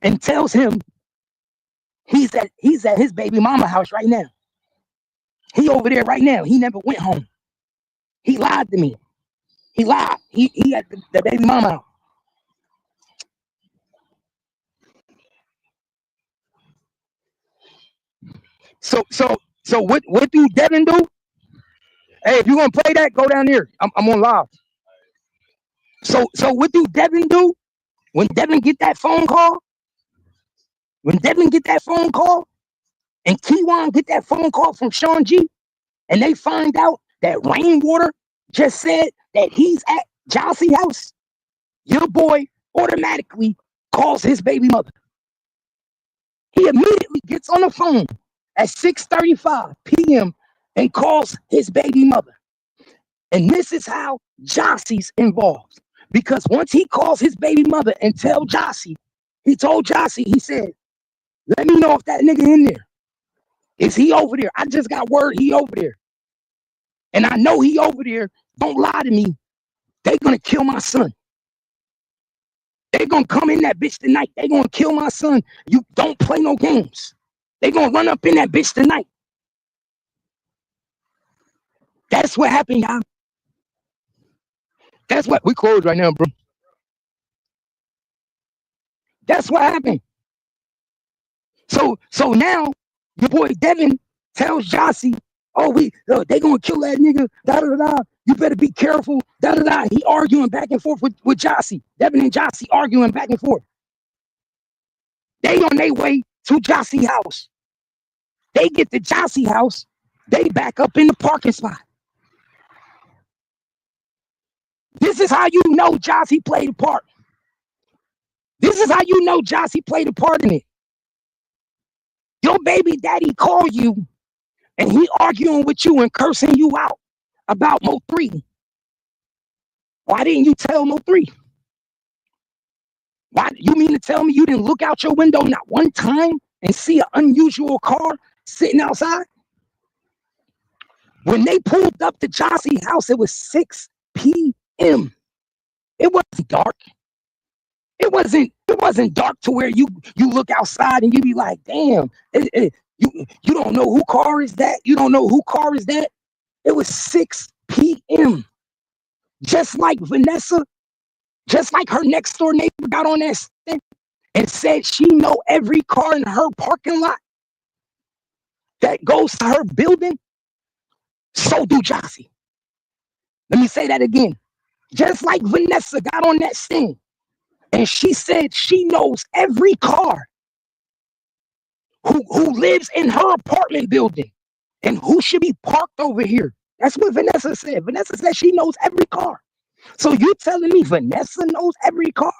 and tells him he's at his baby mama house right now. He over there right now. He never went home. He lied to me. He lied. He at the baby mama house. So what do Devin do? Hey, if you gonna play that, go down here. I'm on live. So what do Devin do when Devin get that phone call? When Devin get that phone call and Keywan get that phone call from Sean G, and they find out that Rainwater just said that he's at Jossie house, your boy automatically calls his baby mother. He immediately gets on the phone at 6:35 p.m. and calls his baby mother. And this is how Jossie's involved. Because once he calls his baby mother and tell Jossie, he told Jossie, he said, let me know if that nigga in there. Is he over there? I just got word he over there. And I know he over there. Don't lie to me. They gonna kill my son. They gonna come in that bitch tonight. They gonna kill my son. You don't play no games. They gonna run up in that bitch tonight. That's what happened, y'all. That's what we closed right now, bro. That's what happened. So now your boy Devin tells Jossie, oh, they gonna kill that nigga, da da da. You better be careful, da da da. He arguing back and forth with Jossie. Devin and Jossie arguing back and forth. They on their way to Jossie house. They get to Jossie house, they back up in the parking spot. This is how you know Jossie played a part. This is how you know Jossie played a part in it. Your baby daddy called you and he arguing with you and cursing you out about Mo3. Why didn't you tell Mo3? Why you mean to tell me you didn't look out your window not one time and see an unusual car sitting outside? When they pulled up to Jossie's house, it was 6 p.m. It wasn't dark. It wasn't dark to where you look outside and you be like, damn, you don't know who car is that? You don't know who car is that? It was 6 p.m. Just like Vanessa, just like her next door neighbor got on that stand and said she know every car in her parking lot that goes to her building, so do Jossie. Let me say that again. Just like Vanessa got on that stand and she said she knows every car who lives in her apartment building and who should be parked over here. That's what Vanessa said. Vanessa said she knows every car. So you telling me Vanessa knows every car,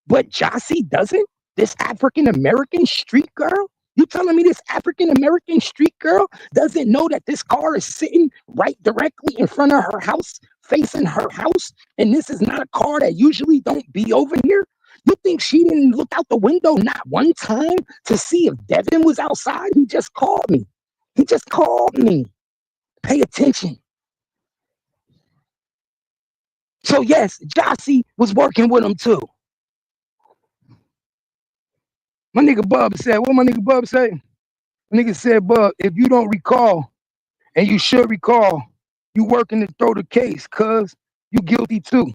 but Jossie doesn't? This African-American street girl? You telling me this African-American street girl doesn't know that this car is sitting right directly in front of her house facing her house, and this is not a car that usually don't be over here? You think she didn't look out the window not one time to see if Devin was outside? He just called me. He just called me. Pay attention. So yes, Jossie was working with him too. My nigga Bub said, what my nigga Bub say? My nigga said, Bub, if you don't recall, and you should recall, you working to throw the case, cuz you guilty too.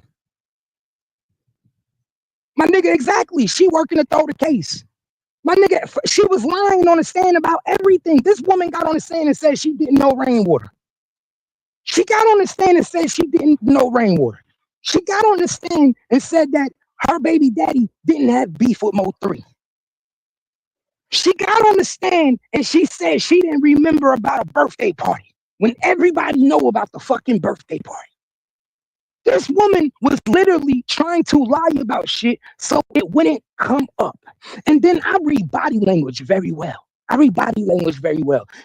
My nigga, exactly. She working to throw the case. My nigga, she was lying on the stand about everything. This woman got on the stand and said she didn't know rainwater. She got on the stand and said she didn't know rainwater. She got on the stand and said that her baby daddy didn't have beef with Mo3. She got on the stand and she said she didn't remember about a birthday party when everybody know about the fucking birthday party. This woman was literally trying to lie about shit so it wouldn't come up. And then I read body language very well.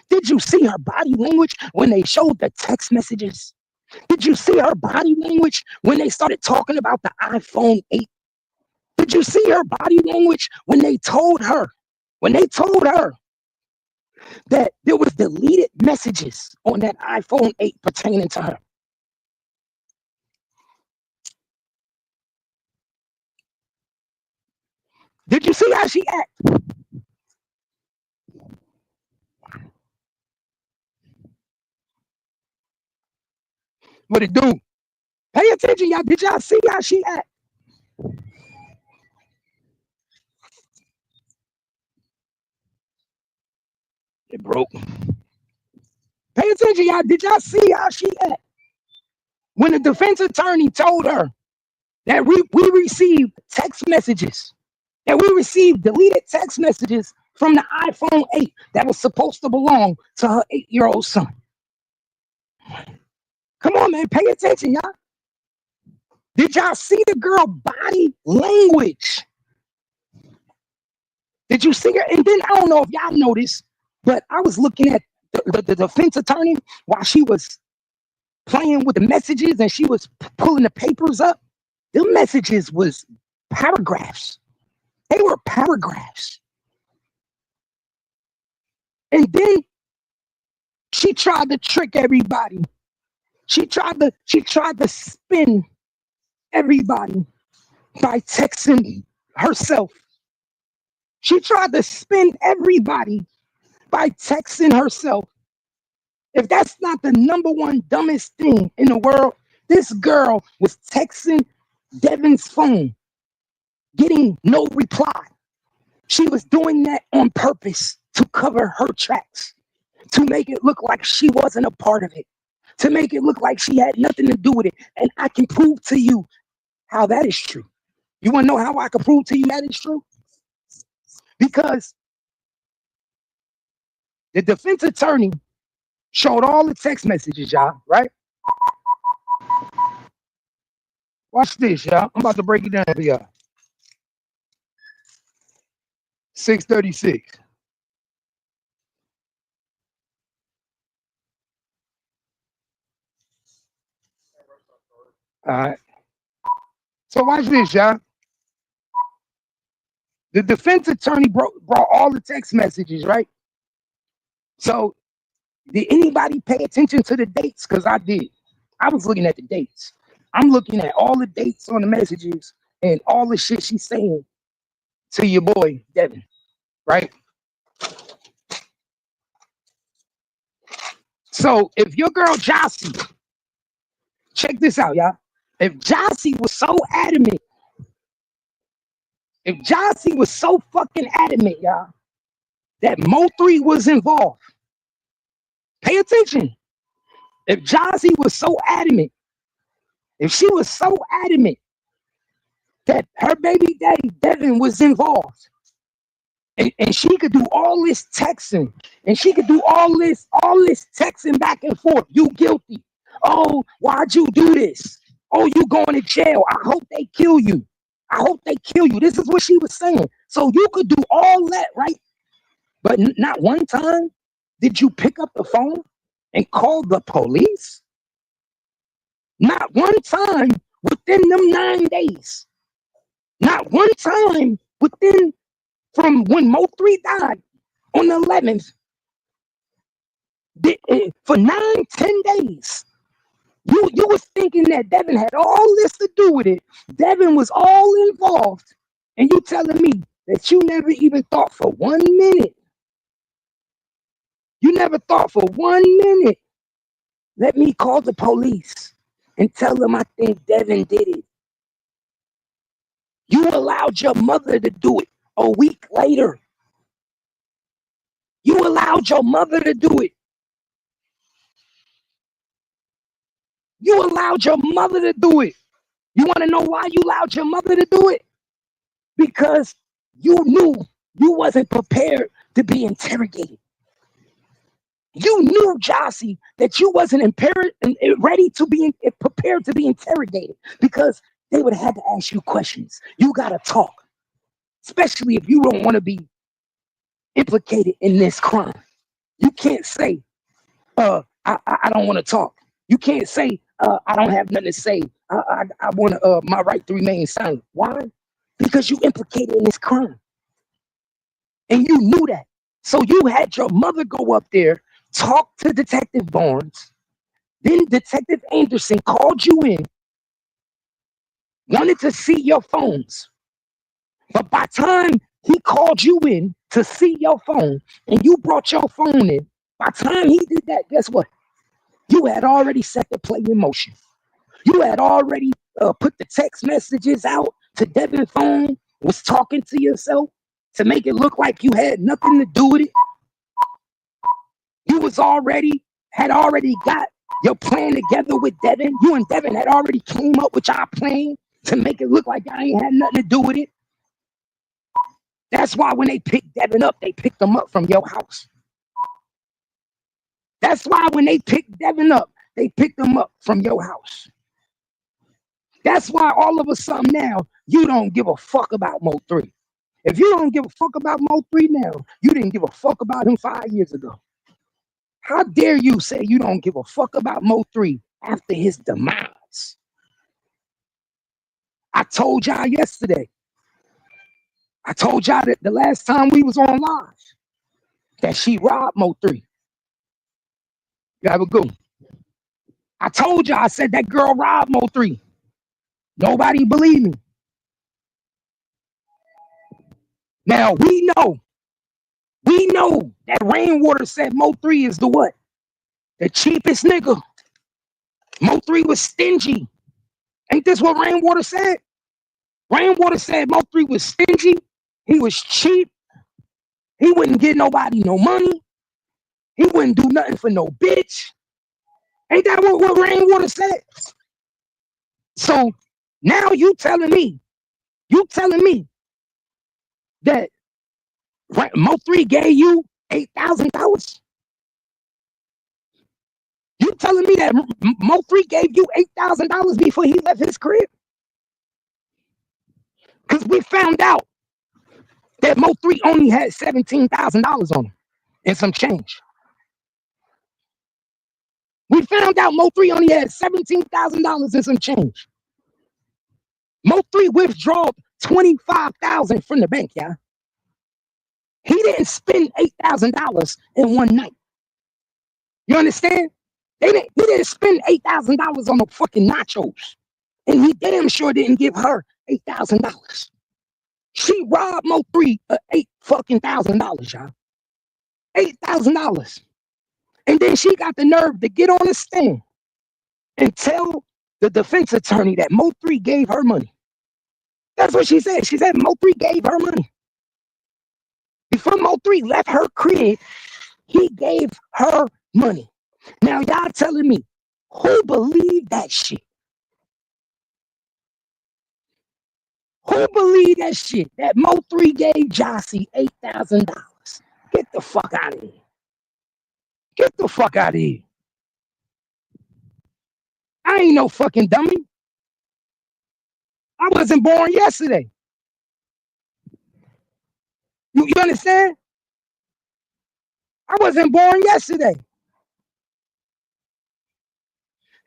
Did you see her body language when they showed the text messages? Did you see her body language when they started talking about the iPhone 8? Did you see her body language when they told her that there was deleted messages on that iPhone 8 pertaining to her? Did you see how she act? What it do? Pay attention, y'all. Did y'all see how she act? It broke. Pay attention, y'all. Did y'all see how she act? When the defense attorney told her that we received text messages, that we received deleted text messages from the iPhone 8 that was supposed to belong to her 8-year-old son. Come on, man. Pay attention, y'all. Did y'all see the girl body language? Did you see her? And then I don't know if y'all noticed, but I was looking at the defense attorney while she was playing with the messages and she was pulling the papers up. The messages was paragraphs. They were paragraphs. And then she tried to trick everybody. She tried to spin everybody by texting herself. She tried to spin everybody by texting herself. If that's not the number one dumbest thing in the world, this girl was texting Devin's phone, getting no reply. She was doing that on purpose to cover her tracks, to make it look like she wasn't a part of it, to make it look like she had nothing to do with it. And I can prove to you how that is true. You want to know how I can prove to you that is true? Because the defense attorney showed all the text messages, y'all, right? Watch this, y'all. I'm about to break it down for y'all. 636. All right. So watch this, y'all. The defense attorney brought all the text messages, right? So did anybody pay attention to the dates? Because I did. I was looking at the dates. I'm looking at all the dates on the messages and all the shit she's saying to your boy, Devin, right? So if your girl Jossie, check this out, y'all. If Jossie was so adamant, if Jossie was so fucking adamant, y'all, that Mo3 was involved, pay attention. If Jossie was so adamant, if she was so adamant that her baby daddy Devin was involved, and she could do all this texting, and she could do all this texting back and forth. You guilty. Oh, why'd you do this? Oh, you going to jail. I hope they kill you. I hope they kill you. This is what she was saying. So you could do all that, right? But not one time did you pick up the phone and call the police. Not one time within them 9 days. Not one time within from when Mo3 died on the 11th for 9, 10 days. You was thinking that Devin had all this to do with it. Devin was all involved. And you telling me that you never even thought for 1 minute. You never thought for 1 minute. Let me call the police and tell them I think Devin did it. You allowed your mother to do it a week later. You allowed your mother to do it. You allowed your mother to do it. You want to know why you allowed your mother to do it? Because you knew you wasn't prepared to be interrogated. You knew, Jossie, that you wasn't ready to be prepared to be interrogated because they would have had to ask you questions. You got to talk, especially if you don't want to be implicated in this crime. You can't say, I don't want to talk. You can't say, I don't have nothing to say. I want my right to remain silent. Why? Because you implicated in this crime. And you knew that. So you had your mother go up there, talk to Detective Barnes. Then Detective Anderson called you in, wanted to see your phones. But by the time he called you in to see your phone and you brought your phone in, by the time he did that, guess what? You had already set the play in motion. You had already put the text messages out to Devin's phone, was talking to yourself to make it look like you had nothing to do with it. You had already got your plan together with Devin. You and Devin had already came up with your plan to make it look like I ain't had nothing to do with it. That's why when they picked Devin up, they picked him up from your house. That's why when they picked Devin up, they picked him up from your house. That's why all of a sudden now, you don't give a fuck about Mo3. If you don't give a fuck about Mo3 now, you didn't give a fuck about him 5 years ago. How dare you say you don't give a fuck about Mo3 after his demise? I told y'all yesterday. I told y'all that the last time we was on live that she robbed Mo3. You have a good one. I told y'all, I said that girl robbed Mo3. Nobody believed me. Now we know that Rainwater said Mo3 is the what? The cheapest nigga. Mo3 was stingy. Ain't this what Rainwater said? Rainwater said Mo3 was stingy. He was cheap. He wouldn't give nobody no money. He wouldn't do nothing for no bitch. Ain't that what Rainwater said? So now you telling me that Mo3 gave you $8,000? You telling me that Mo3 gave you $8,000 before he left his crib? Because we found out that Mo3 only had $17,000 on him and some change. We found out Mo3 only had $17,000 and some change. Mo3 withdrew $25,000 from the bank, y'all. He didn't spend $8,000 in one night. You understand? He didn't spend $8,000 on no fucking nachos. And he damn sure didn't give her $8,000. She robbed Mo3 of $8,000, y'all. $8,000. And then she got the nerve to get on the stand and tell the defense attorney that Mo3 gave her money. That's what she said. She said Mo3 gave her money. Before Mo3 left her crib, he gave her money. Now y'all telling me, who believed that shit? Who believed that shit? That Mo3 gave Jossie $8,000. Get the fuck out of here. Get the fuck out of here. I ain't no fucking dummy. I wasn't born yesterday. You understand? I wasn't born yesterday.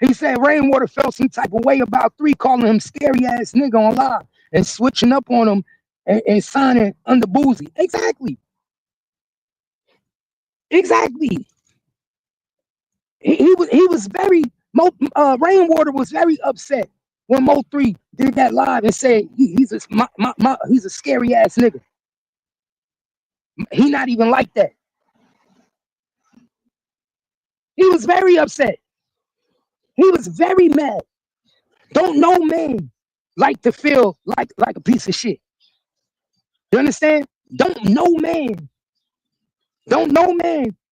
He said Rainwater felt some type of way about 3 calling him scary ass nigga on live and switching up on him and signing under Boozy. Exactly. Exactly. He was very Rainwater was very upset when Mo3 did that live and said he's a scary ass nigga. He not even like that. He was very upset. He was very mad. Don't no man like to feel like a piece of shit. You understand? Don't no man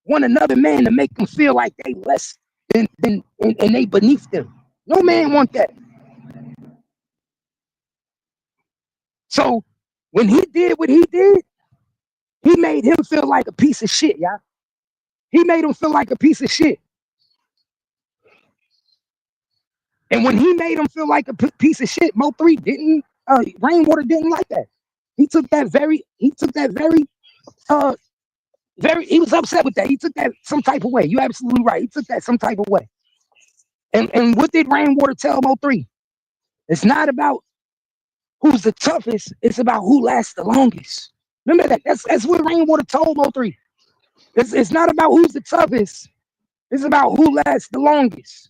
want another man to make them feel like they less than and they beneath them. No man want that. So when he did what he did, he made him feel like a piece of shit, y'all. He made him feel like a piece of shit. And when he made him feel like a piece of shit, Mo3 didn't, Rainwater didn't like that. He took that very, he was upset with that. He took that some type of way. You're absolutely right. He took that some type of way. And what did Rainwater tell Mo3? It's not about who's the toughest. It's about who lasts the longest. Remember that. That's what Rainwater told Mo3. It's not about who's the toughest. It's about who lasts the longest.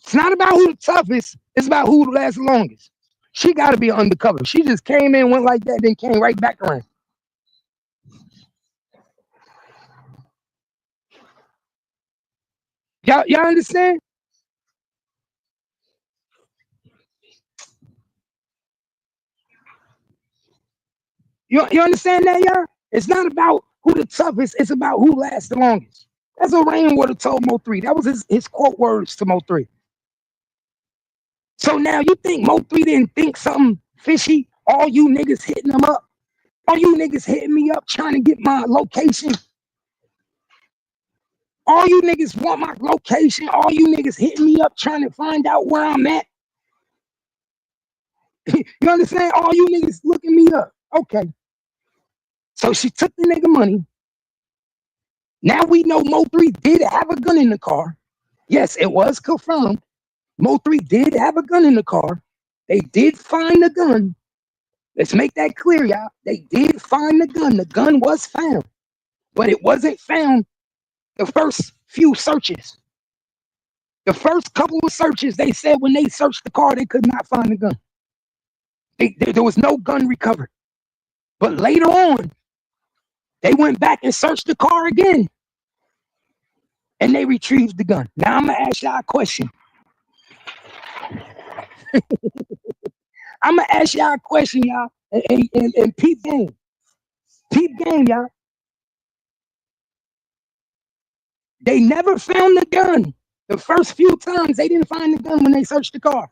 It's not about who the toughest. It's about who lasts the longest. She got to be undercover. She just came in, went like that, then came right back around. Y'all understand? You understand that, y'all? It's not about who the toughest. It's about who lasts the longest. That's what Rainwater told Mo3. That was his quote words to Mo3. So now you think Mo3 didn't think something fishy? All you niggas hitting him up. All you niggas hitting me up trying to get my location. All you niggas want my location. All you niggas hitting me up trying to find out where I'm at. You understand? All you niggas looking me up. Okay. So she took the nigga money. Now we know Mo3 did have a gun in the car. Yes, it was confirmed. Mo3 did have a gun in the car. They did find the gun. Let's make that clear, y'all. They did find the gun. The gun was found, but it wasn't found the first few searches. The first couple of searches, they said when they searched the car, they could not find the gun. There was no gun recovered. But later on, they went back and searched the car again. And they retrieved the gun. Now I'm going to ask y'all a question. I'm going to ask y'all a question, y'all. And peep game. Peep game, y'all. They never found the gun. The first few times they didn't find the gun when they searched the car.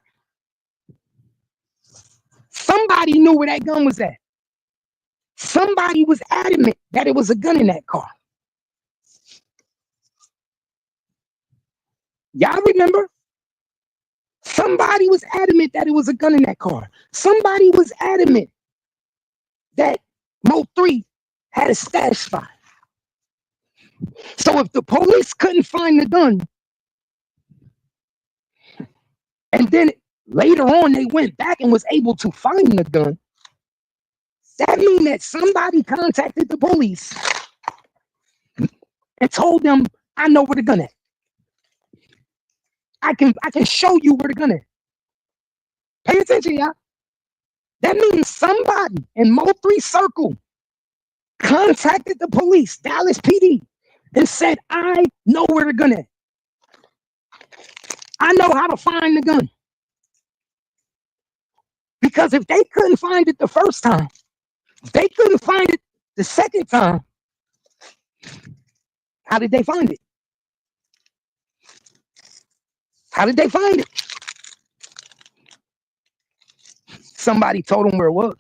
Somebody knew where that gun was at. Somebody was adamant that it was a gun in that car. Y'all remember? Somebody was adamant that it was a gun in that car. Somebody was adamant that Mo3 had a stash spot. So if the police couldn't find the gun, and then later on they went back and was able to find the gun, that means that somebody contacted the police and told them, I know where the gun is. I can show you where the gun is. Pay attention, y'all. That means somebody in Mo3 circle contacted the police, Dallas PD, and said, I know where the gun is. I know how to find the gun. Because if they couldn't find it the first time, they couldn't find it the second time. How did they find it? How did they find it? Somebody told them where it was.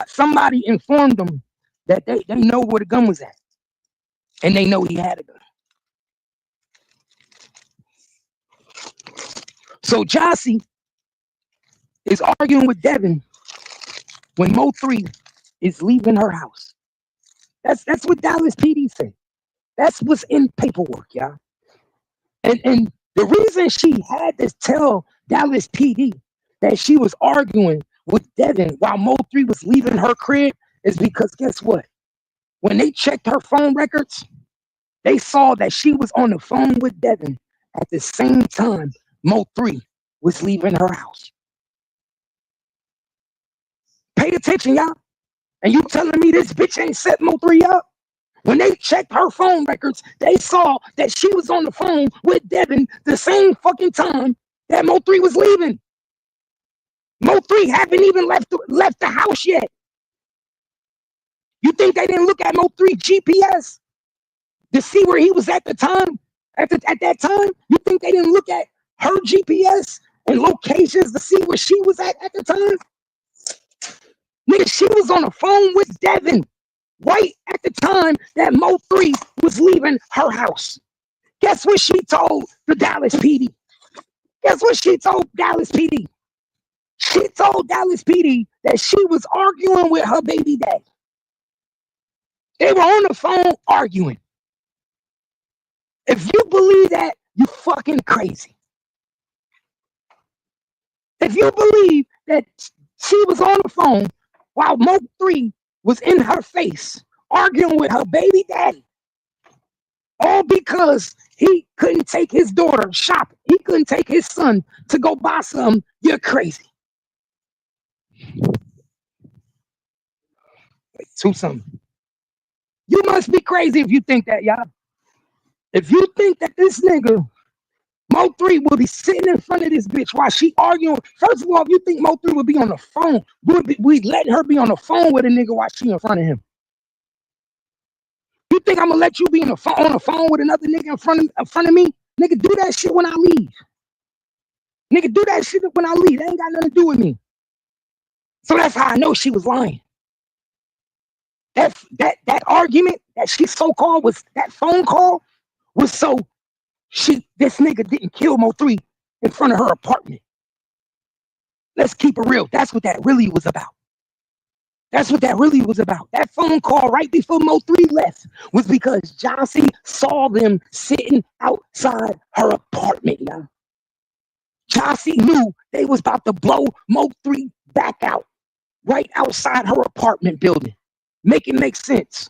Somebody informed them that they know where the gun was at. And they know he had a gun. So Jossie is arguing with Devin when Mo3 is leaving her house. That's what Dallas PD said. That's what's in paperwork, y'all. And the reason she had to tell Dallas PD that she was arguing with Devin while Mo3 was leaving her crib is because guess what? When they checked her phone records, they saw that she was on the phone with Devin at the same time Mo3 was leaving her house. Pay attention, y'all. And you telling me this bitch ain't set Mo3 up? When they checked her phone records, they saw that she was on the phone with Devin the same fucking time that Mo3 was leaving. Mo3 haven't even left the house yet. You think they didn't look at Mo3 GPS to see where he was at the time? At that time, you think they didn't look at her GPS and locations to see where she was at the time? Nigga, she was on the phone with Devin right at the time that Mo3 was leaving her house. Guess what she told the Dallas PD? Guess what she told Dallas PD? She told Dallas PD that she was arguing with her baby daddy. They were on the phone arguing. If you believe that, you fucking crazy. If you believe that she was on the phone while Mo3 was in her face arguing with her baby daddy, all because he couldn't take his daughter shopping, he couldn't take his son to go buy something, you're crazy. Wait, 2-something. You must be crazy if you think that, y'all. If you think that this nigga Mo3 will be sitting in front of this bitch while she arguing. First of all, if you think Mo3 would be on the phone, we letting her be on the phone with a nigga while she in front of him. You think I'm gonna let you be on the phone with another nigga in front of me? Nigga, do that shit when I leave. Nigga, do that shit when I leave. That ain't got nothing to do with me. So that's how I know she was lying. That argument that she so-called was that phone call was so this nigga didn't kill Mo3 in front of her apartment. Let's keep it real. That's what that really was about. That's what that really was about. That phone call right before Mo3 left was because Jossie saw them sitting outside her apartment, y'all. Jossie knew they was about to blow Mo3 back out right outside her apartment building. Make it make sense.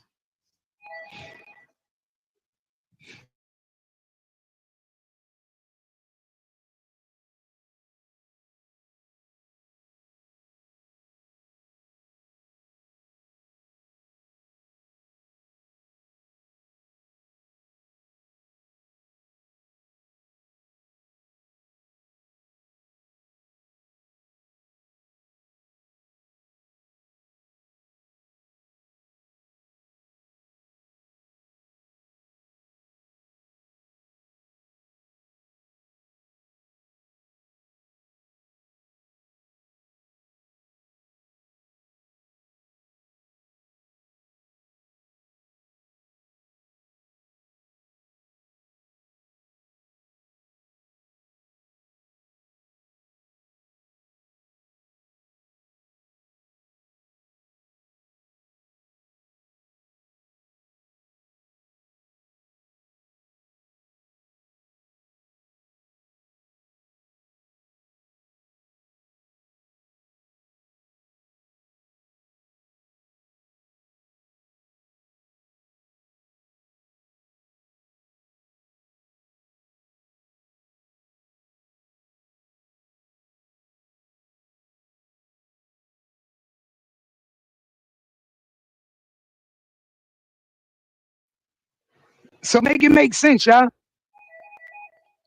So make it make sense, y'all.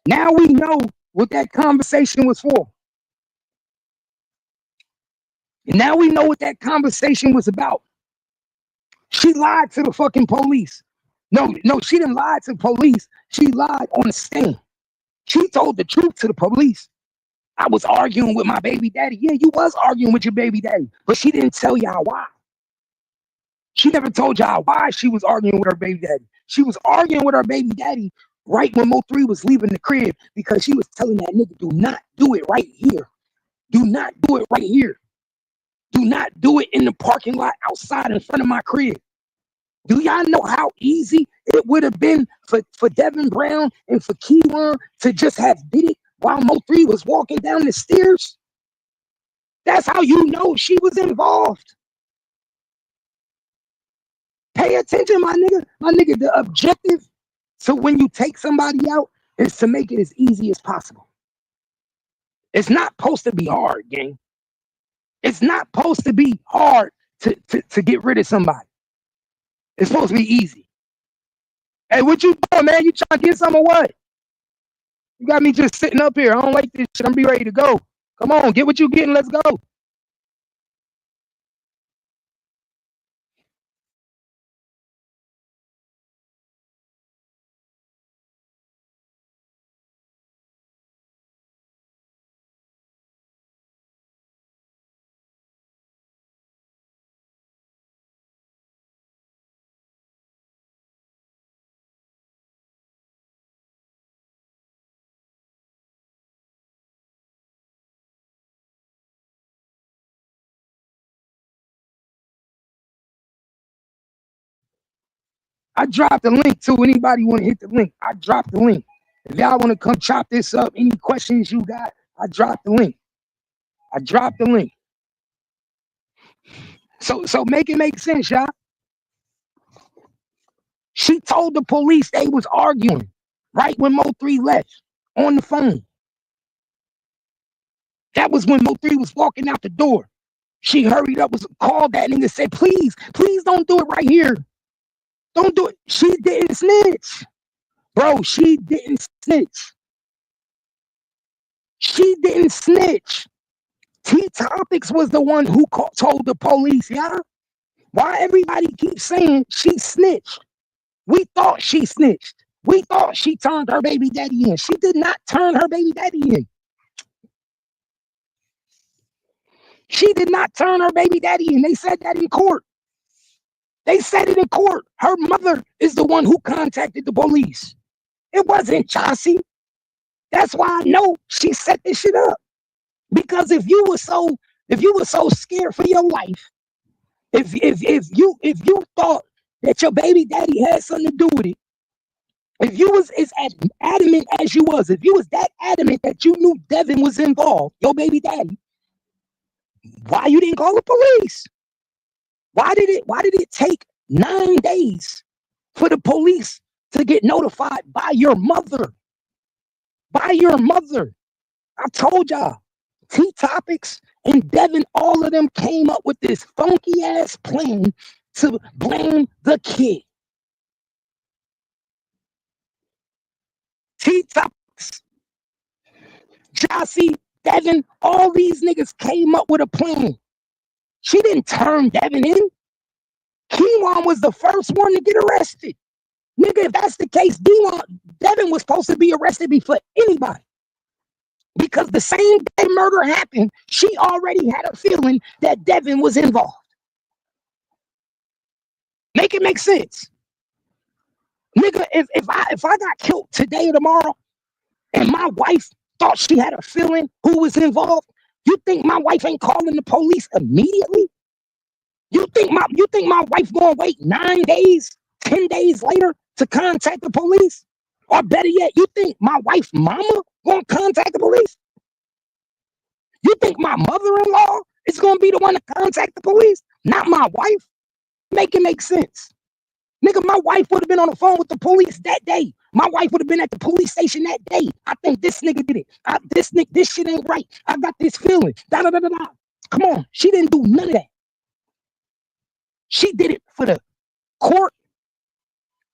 Now we know what that conversation was for. And now we know what that conversation was about. She lied to the fucking police. No, she didn't lie to the police. She lied on the stand. She told the truth to the police. I was arguing with my baby daddy. Yeah, you was arguing with your baby daddy, but she didn't tell y'all why. She never told y'all why she was arguing with her baby daddy. She was arguing with her baby daddy right when Mo3 was leaving the crib because she was telling that nigga, do not do it right here. Do not do it right here. Do not do it in the parking lot outside in front of my crib. Do y'all know how easy it would have been for Devin Brown and for Keywan to just have did it while Mo3 was walking down the stairs? That's how you know she was involved. Pay attention, my nigga. My nigga, the objective. So when you take somebody out, is to make it as easy as possible. It's not supposed to be hard, gang. It's not supposed to be hard to get rid of somebody. It's supposed to be easy. Hey, what you doing, man? You trying to get some or what? You got me just sitting up here. I don't like this shit. I'm be ready to go. Come on, get what you getting. Let's go. I dropped the link too. Anybody want to hit the link? I dropped the link. If y'all want to come chop this up, any questions you got, I dropped the link. I dropped the link. So make it make sense, y'all. She told the police they was arguing right when Mo3 left on the phone. That was when Mo3 was walking out the door. She hurried up, was called that nigga, said, please don't do it right here. Don't do it. She didn't snitch. Bro, she didn't snitch. She didn't snitch. T Topics was the one who told the police, yeah? Why everybody keeps saying she snitched? We thought she snitched. We thought she turned her baby daddy in. She did not turn her baby daddy in. She did not turn her baby daddy in. They said that in court. They said it in court. Her mother is the one who contacted the police. It wasn't Chauncey. That's why I know she set this shit up. Because if you were so scared for your life, if you thought that your baby daddy had something to do with it, if you was as adamant as you was, if you was that adamant that you knew Devin was involved, your baby daddy, why you didn't call the police? Why did it take 9 days for the police to get notified by your mother? By your mother. I told y'all, T Topics and Devin, all of them came up with this funky ass plan to blame the kid. T Topics, Jossie, Devin, all these niggas came up with a plan. She didn't turn Devin in. Keywan was the first one to get arrested. Nigga, if that's the case, Devin was supposed to be arrested before anybody. Because the same day murder happened, she already had a feeling that Devin was involved. Make it make sense. Nigga, if I got killed today or tomorrow, and my wife thought she had a feeling who was involved, you think my wife ain't calling the police immediately? You think my wife gonna wait 9 days, 10 days later to contact the police? Or better yet, you think my wife's mama gonna contact the police? You think my mother-in-law is gonna be the one to contact the police? Not my wife. Make it make sense. Nigga, my wife would have been on the phone with the police that day. My wife would have been at the police station that day. I think this nigga did it. This shit ain't right. I got this feeling. Da da da da da. Come on. She didn't do none of that. She did it for the court.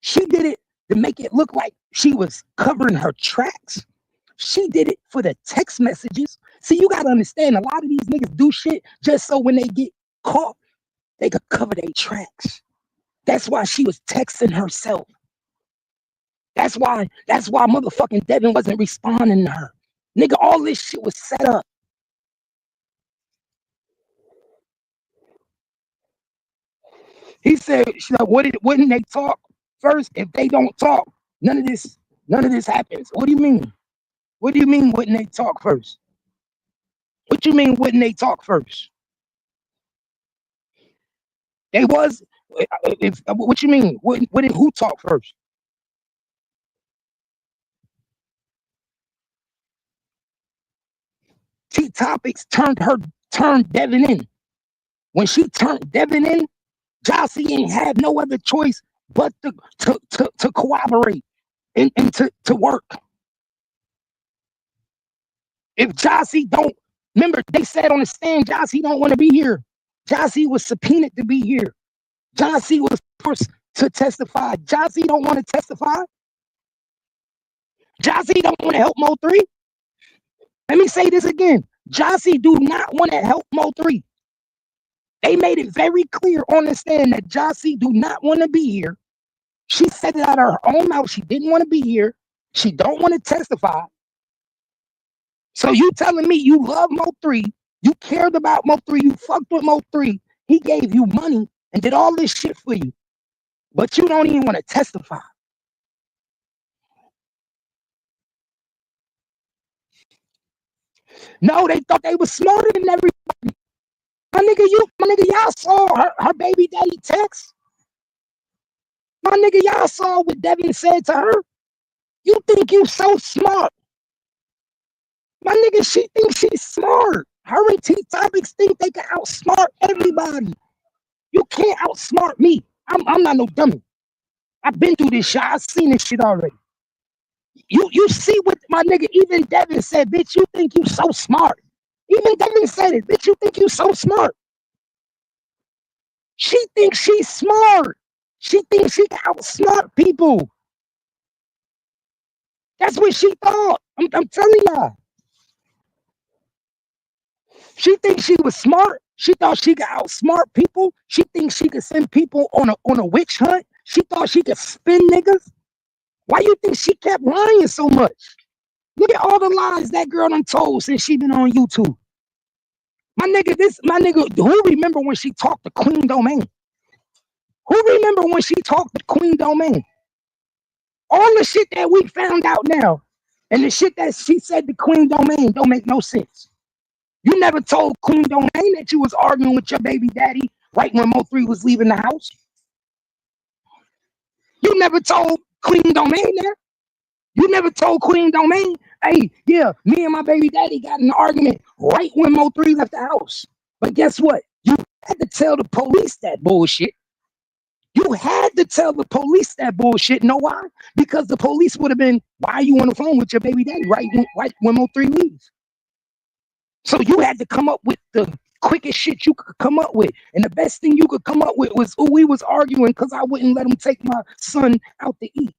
She did it to make it look like she was covering her tracks. She did it for the text messages. See, you got to understand, a lot of these niggas do shit just so when they get caught, they could cover their tracks. That's why she was texting herself. That's why motherfucking Devin wasn't responding to her. Nigga, all this shit was set up. He said, wouldn't they talk first? If they don't talk, none of this happens. What do you mean? What do you mean wouldn't they talk first? What you mean wouldn't they talk first? They was What you mean? What did who talk first? T Topics turned Devin in. When she turned Devin in, Jossie ain't had no other choice but to cooperate and to work. If Jossie don't remember, they said on the stand, Jossie don't want to be here. Jossie was subpoenaed to be here. Jossie was forced to testify. Jossie don't want to testify. Jossie don't want to help Mo3. Let me say this again. Jossie do not want to help Mo3. They made it very clear on the stand that Jossie do not want to be here. She said it out of her own mouth. She didn't want to be here. She don't want to testify. So you telling me you love Mo3, you cared about Mo3, you fucked with Mo3, he gave you money and did all this shit for you, but you don't even want to testify. No, they thought they was smarter than everybody. My nigga, y'all saw her baby daddy text. My nigga, y'all saw what Devin said to her. You think you so smart. My nigga, she thinks she's smart. Her and T Topics think they can outsmart everybody. You can't outsmart me. I'm not no dummy. I've been through this shit. I've seen this shit already. You see what my nigga, even Devin said, bitch, you think you so smart. Even Devin said it, bitch, you think you so smart. She thinks she's smart. She thinks she can outsmart people. That's what she thought. I'm telling y'all. She thinks she was smart. She thought she could outsmart people. She thinks she could send people on a witch hunt. She thought she could spin niggas. Why you think she kept lying so much? Look at all the lies that girl done told since she been on YouTube. My nigga, who remember when she talked to Queen Domain? Who remember when she talked to Queen Domain? All the shit that we found out now, and the shit that she said to Queen Domain don't make no sense. You never told Queen Domain that you was arguing with your baby daddy right when Mo3 was leaving the house. You never told Queen Domain that. You never told Queen Domain, hey, yeah, me and my baby daddy got in an argument right when Mo3 left the house. But guess what? You had to tell the police that bullshit. You had to tell the police that bullshit. Know why? Because the police would have been, why are you on the phone with your baby daddy right when Mo3 leaves? So you had to come up with the quickest shit you could come up with. And the best thing you could come up with was, oh, we was arguing because I wouldn't let him take my son out to eat.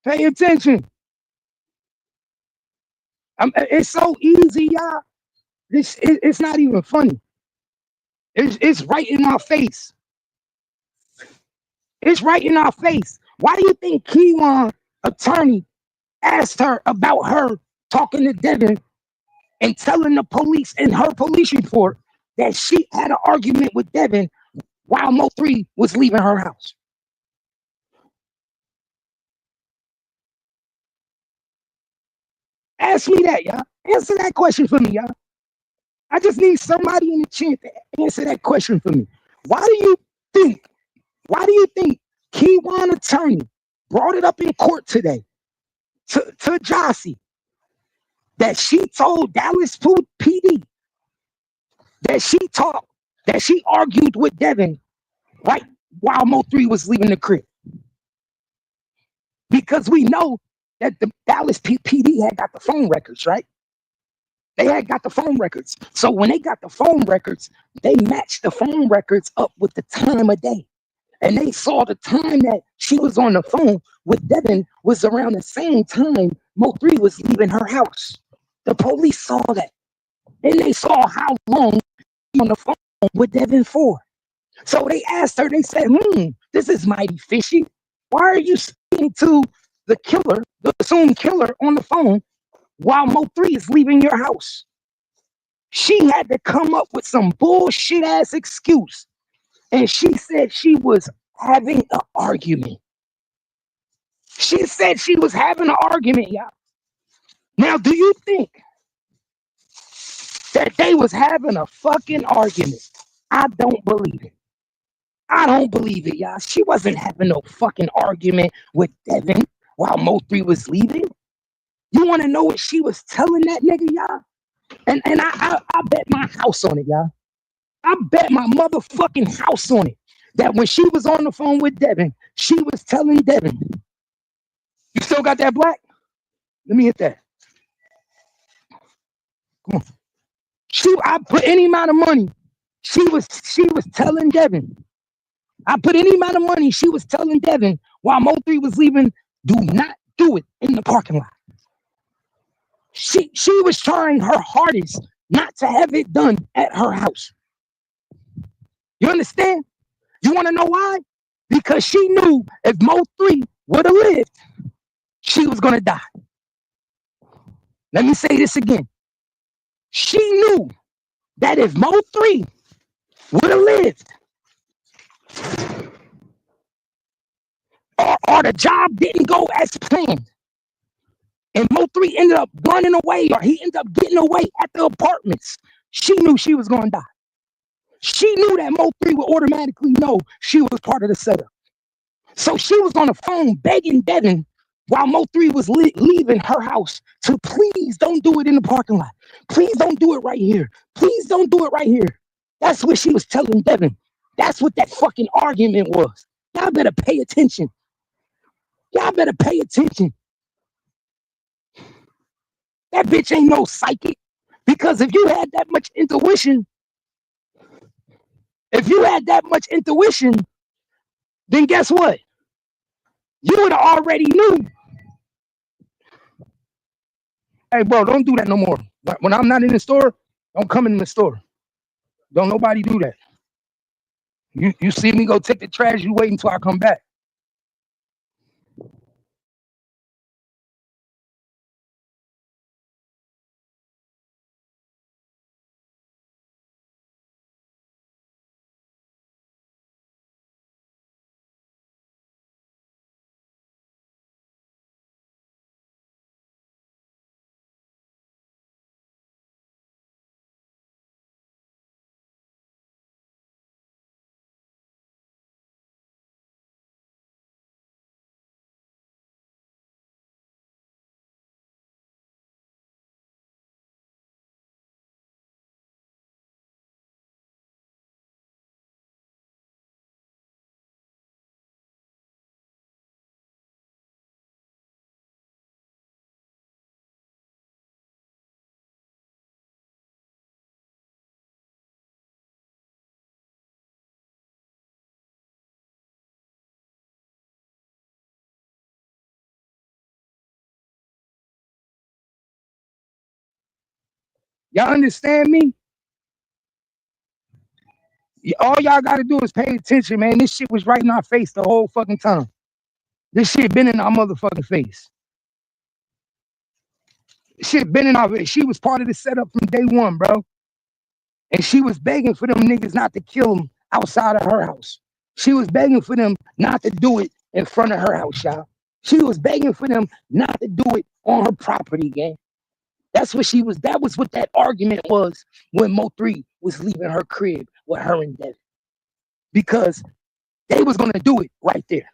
Pay attention. It's so easy, y'all. It's not even funny. It's right in our face. It's right in our face. Why do you think Keywan attorney asked her about her talking to Devin and telling the police in her police report that she had an argument with Devin while Mo3 was leaving her house? Ask me that, y'all. Answer that question for me, y'all. I just need somebody in the chat to answer that question for me. Why do you think? Why do you think Keywan attorney brought it up in court today to Jossie that she told Dallas PD that she argued with Devin right while Mo3 was leaving the crib? Because we know that the Dallas PD had got the phone records, right? They had got the phone records. So when they got the phone records, they matched the phone records up with the time of day. And they saw the time that she was on the phone with Devin was around the same time Mo3 was leaving her house. The police saw that. And they saw how long she was on the phone with Devin for. So they asked her, they said, this is mighty fishy. Why are you speaking to the killer, the assumed killer, on the phone while Mo3 is leaving your house? She had to come up with some bullshit ass excuse. And she said she was having an argument. She said she was having an argument, y'all. Now, do you think that they was having a fucking argument? I don't believe it. I don't believe it, y'all. She wasn't having no fucking argument with Devin while Mo3 was leaving. You want to know what she was telling that nigga, y'all? And I bet my house on it, y'all. I bet my motherfucking house on it that when she was on the phone with Devin, she was telling Devin, "You still got that black? Let me hit that. Come on." I put any amount of money. She was telling Devin. I put any amount of money. She was telling Devin while Mo3 was leaving, do not do it in the parking lot. She was trying her hardest not to have it done at her house. You understand? You want to know why? Because she knew if Mo3 would have lived, she was going to die. Let me say this again. She knew that if Mo3 would have lived, or the job didn't go as planned, and Mo3 ended up running away, or he ended up getting away at the apartments, she knew she was going to die. She knew that Mo3 would automatically know she was part of the setup. So she was on the phone begging Devin while Mo3 was leaving her house to please don't do it in the parking lot. Please don't do it right here. Please don't do it right here. That's what she was telling Devin. That's what that fucking argument was. Y'all better pay attention. Y'all better pay attention. That bitch ain't no psychic. Because if you had that much intuition, then guess what? You would have already knew. Hey, bro, don't do that no more. When I'm not in the store, don't come in the store. Don't nobody do that. You see me go take the trash, you wait until I come back. Y'all understand me? All y'all gotta do is pay attention, man. This shit was right in our face the whole fucking time. This shit been in our motherfucking face. Shit been in our face. She was part of the setup from day one, bro. And she was begging for them niggas not to kill him outside of her house. She was begging for them not to do it in front of her house, y'all. She was begging for them not to do it on her property, gang. That's what she was. That was what that argument was when Mo3 was leaving her crib with her and Devin. Because they was gonna do it right there.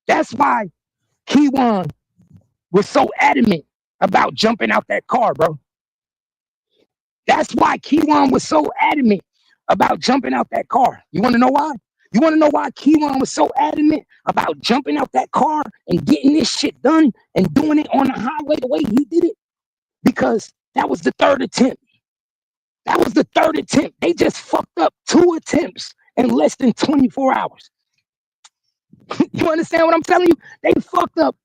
That's why Kiwan was so adamant about jumping out that car, bro. That's why Kiwan was so adamant about jumping out that car. You want to know why? You want to know why Kiwan was so adamant about jumping out that car and getting this shit done and doing it on the highway the way he did it? Because that was the third attempt. That was the third attempt. They just fucked up 2 attempts in less than 24 hours. You understand what I'm telling you? They fucked up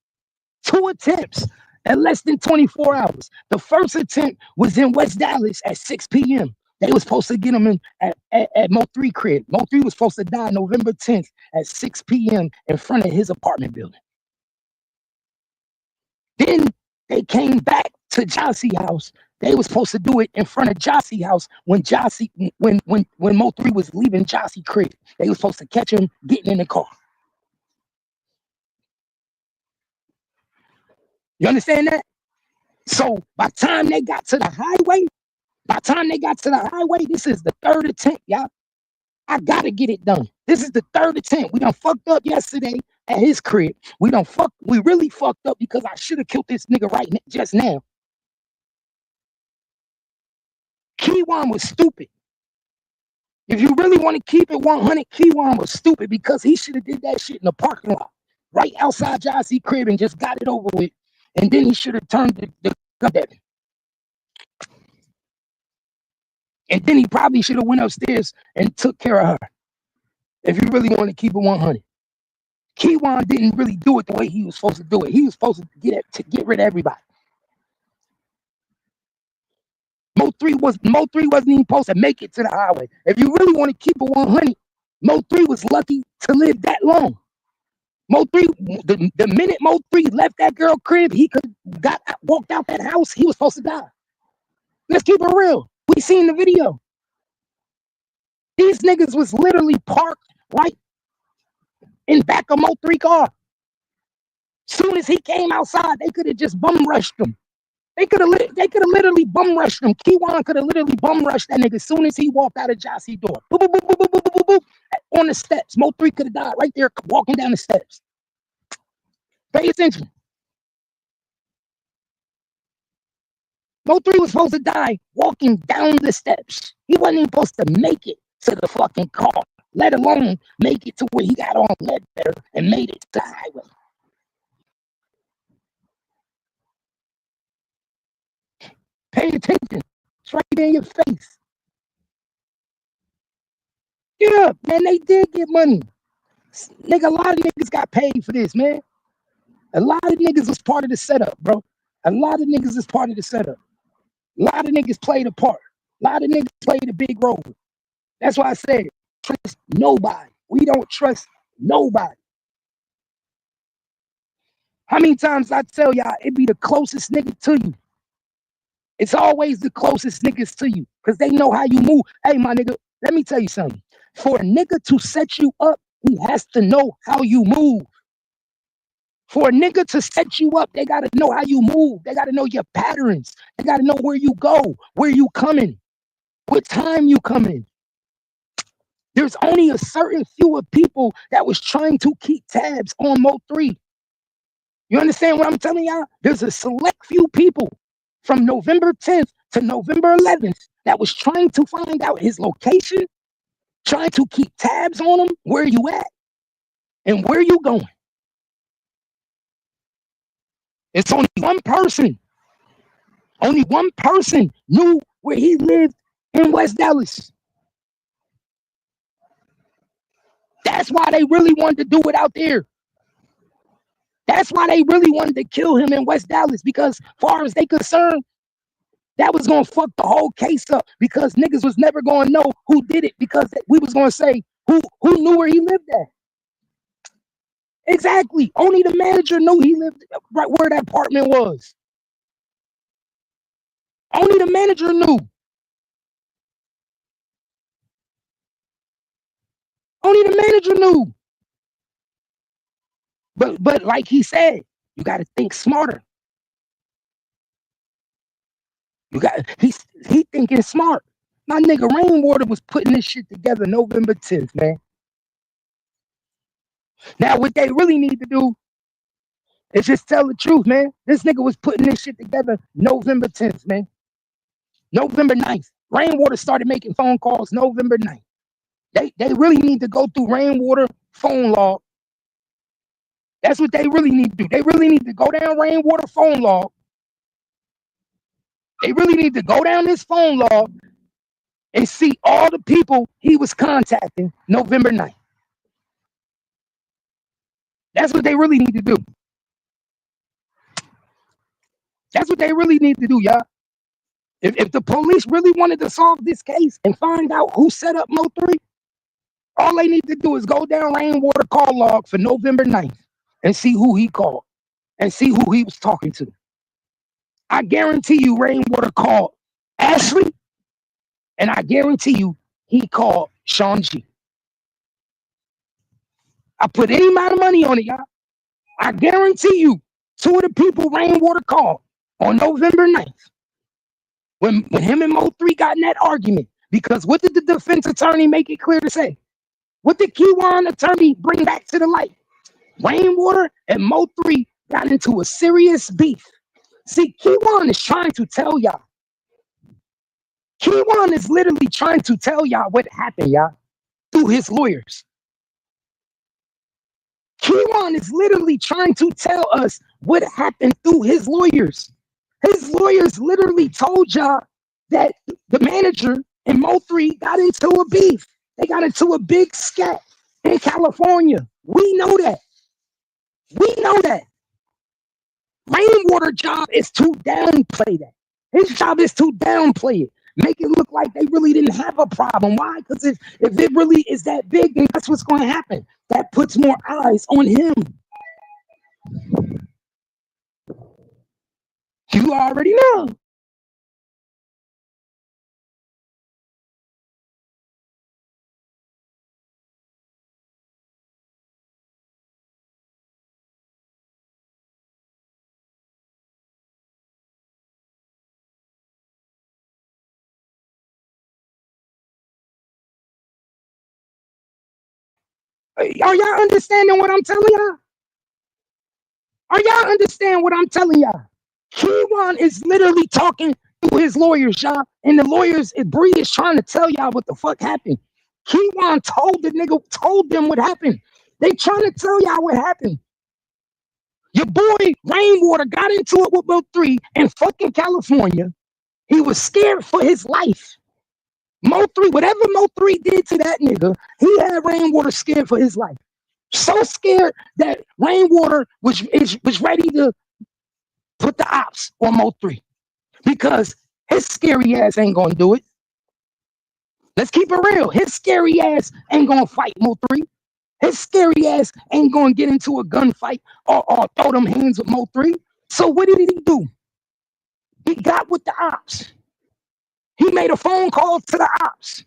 2 attempts at less than 24 hours. The first attempt was in West Dallas at 6 p.m. They was supposed to get him in at Mo3 crib. Mo3 was supposed to die November 10th at 6 p.m. in front of his apartment building. Then they came back to Jossie house. They was supposed to do it in front of Jossie house when Mo3 was leaving Jossie crib. They was supposed to catch him getting in the car. You understand that? So by the time they got to the highway, this is the third attempt, y'all. I gotta get it done. This is the third attempt. We done fucked up yesterday at his crib. We really fucked up because I should have killed this nigga just now. Keywan was stupid. If you really want to keep it 100, Keywan was stupid because he should have did that shit in the parking lot, right outside Jossie crib and just got it over with. And then he should have turned the gun at me. And then he probably should have went upstairs and took care of her. If you really want to keep it 100. Keywan didn't really do it the way he was supposed to do it. He was supposed to get rid of everybody. Mo3 wasn't even supposed to make it to the highway. If you really want to keep it 100, Mo3 was lucky to live that long. Mo3, the minute Mo3 left that girl crib, he walked out that house, he was supposed to die. Let's keep it real. We seen the video. These niggas was literally parked right in back of Mo3 car. Soon as he came outside, they could have just bum rushed him. They could have literally bum rushed him. Keywan could have literally bum rushed that nigga as soon as he walked out of Jossie door. Boop, boop, boop, boop, boop, boop, boop, on the steps. Mo3 could have died right there walking down the steps. Pay attention. Mo3 was supposed to die walking down the steps. He wasn't even supposed to make it to the fucking car, let alone make it to where he got on Ledbetter and made it to the highway. Pay attention. It's right there in your face. Yeah, man, they did get money. Nigga, a lot of niggas got paid for this, man. A lot of niggas was part of the setup, bro. A lot of niggas is part of the setup. A lot of niggas played a part. A lot of niggas played a big role. That's why I said, trust nobody. We don't trust nobody. How many times I tell y'all it be the closest nigga to you? It's always the closest niggas to you because they know how you move. Hey, my nigga, let me tell you something. For a nigga to set you up, he has to know how you move. For a nigga to set you up, they got to know how you move. They got to know your patterns. They got to know where you go, where you coming, what time you coming. There's only a certain few of people that was trying to keep tabs on Mo3. You understand what I'm telling y'all? There's a select few people from November 10th to November 11th that was trying to find out his location, trying to keep tabs on him, where you at, and where you going. It's only one person knew where he lived in West Dallas. That's why they really wanted to do it out there. That's why they really wanted to kill him in West Dallas, because far as they concerned, that was going to fuck the whole case up, because niggas was never going to know who did it, because we was going to say who knew where he lived at. Exactly. Only the manager knew he lived right where that apartment was. Only the manager knew. Only the manager knew. But like he said, you got to think smarter. He thinking smart. My nigga Rainwater was putting this shit together November 10th, man. Now what they really need to do is just tell the truth, man. This nigga was putting this shit together November 10th, man. November 9th. Rainwater started making phone calls November 9th. They really need to go through Rainwater phone log. That's what they really need to do. They really need to go down Rainwater phone log. They really need to go down this phone log and see all the people he was contacting November 9th. That's what they really need to do. That's what they really need to do, y'all. If the police really wanted to solve this case and find out who set up Mo3, all they need to do is go down Rainwater call log for November 9th and see who he called and see who he was talking to. I guarantee you Rainwater called Ashley, and I guarantee you he called Sean G. I put any amount of money on it, y'all. I guarantee you 2 of the people Rainwater called on November 9th when him and Mo3 got in that argument. Because what did the defense attorney make it clear to say? What did Keywan attorney bring back to the light? Rainwater and Mo3 got into a serious beef. See, Keywan is trying to tell y'all. Keywan is literally trying to tell y'all what happened, y'all, through his lawyers. Keywan is literally trying to tell us what happened through his lawyers. His lawyers literally told y'all that the manager and Mo3 got into a beef. They got into a big scat in California. We know that. We know that. Rainwater job is to downplay that. His job is to downplay it. Make it look like they really didn't have a problem. Why? Because if it really is that big, then that's what's going to happen. That puts more eyes on him. You already know. Are y'all understanding what I'm telling y'all? Are y'all understand what I'm telling y'all? Keywan is literally talking to his lawyers, y'all, and the lawyers, Bree is trying to tell y'all what the fuck happened. Keywan told them what happened. They trying to tell y'all what happened. Your boy Rainwater got into it with Mo3 in fucking California. He was scared for his life. Mo3, whatever Mo3 did to that nigga, he had Rainwater scared for his life. So scared that Rainwater was ready to put the ops on Mo3 because his scary ass ain't gonna do it. Let's keep it real. His scary ass ain't gonna fight Mo3. His scary ass ain't gonna get into a gunfight or throw them hands with Mo3. So what did he do? He got with the ops. He made a phone call to the ops.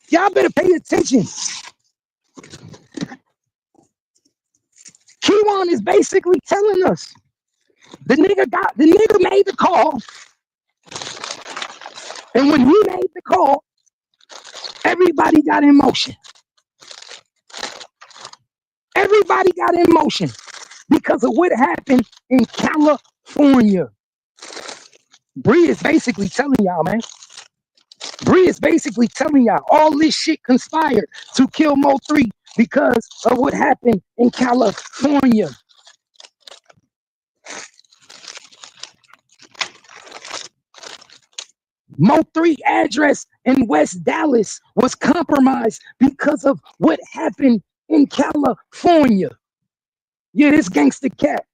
Y'all better pay attention. Keywan is basically telling us the nigga made the call, and when he made the call, everybody got in motion. Everybody got in motion because of what happened in California. Bree is basically telling y'all, man. Bree is basically telling y'all all this shit conspired to kill Mo3 because of what happened in California. Mo3 address in West Dallas was compromised because of what happened in California. Yeah, this gangster cat.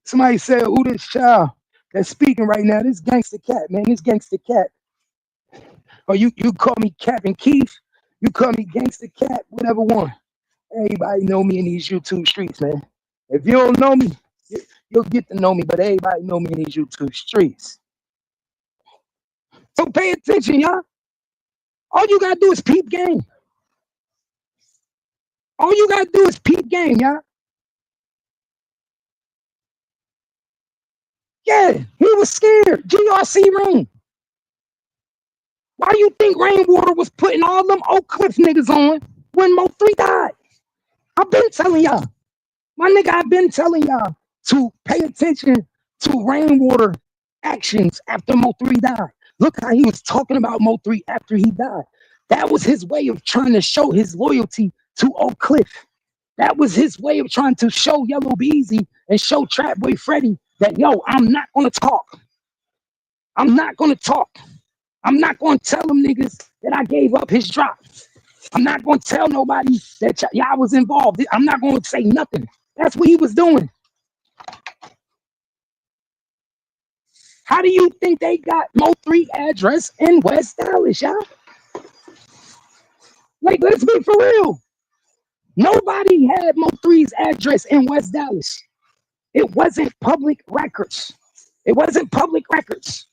Somebody said, who this child that's speaking right now? This gangster cat, man. This gangster cat. Or you call me Captain Keith. You call me gangster cat, whatever one. Everybody know me in these YouTube streets, man. If you don't know me, you'll get to know me, but everybody know me in these YouTube streets. So pay attention, y'all. All you gotta do is peep game. All you gotta do is peep game, y'all. Yeah, he was scared. GRC Rain. Why do you think Rainwater was putting all them Oak Cliff niggas on when Mo3 died? I've been telling y'all. My nigga, I've been telling y'all to pay attention to Rainwater actions after Mo3 died. Look how he was talking about Mo3 after he died. That was his way of trying to show his loyalty to Oak Cliff. That was his way of trying to show Yellow Beezy and show Trapboy Freddy that, yo, I'm not going to talk. I'm not going to talk. I'm not going to tell them niggas that I gave up his drop. I'm not going to tell nobody that y'all was involved. I'm not going to say nothing. That's what he was doing. How do you think they got Mo3 address in West Dallas, y'all? Like, let's be for real. Nobody had Mo3's address in West Dallas. It wasn't public records. It wasn't public records.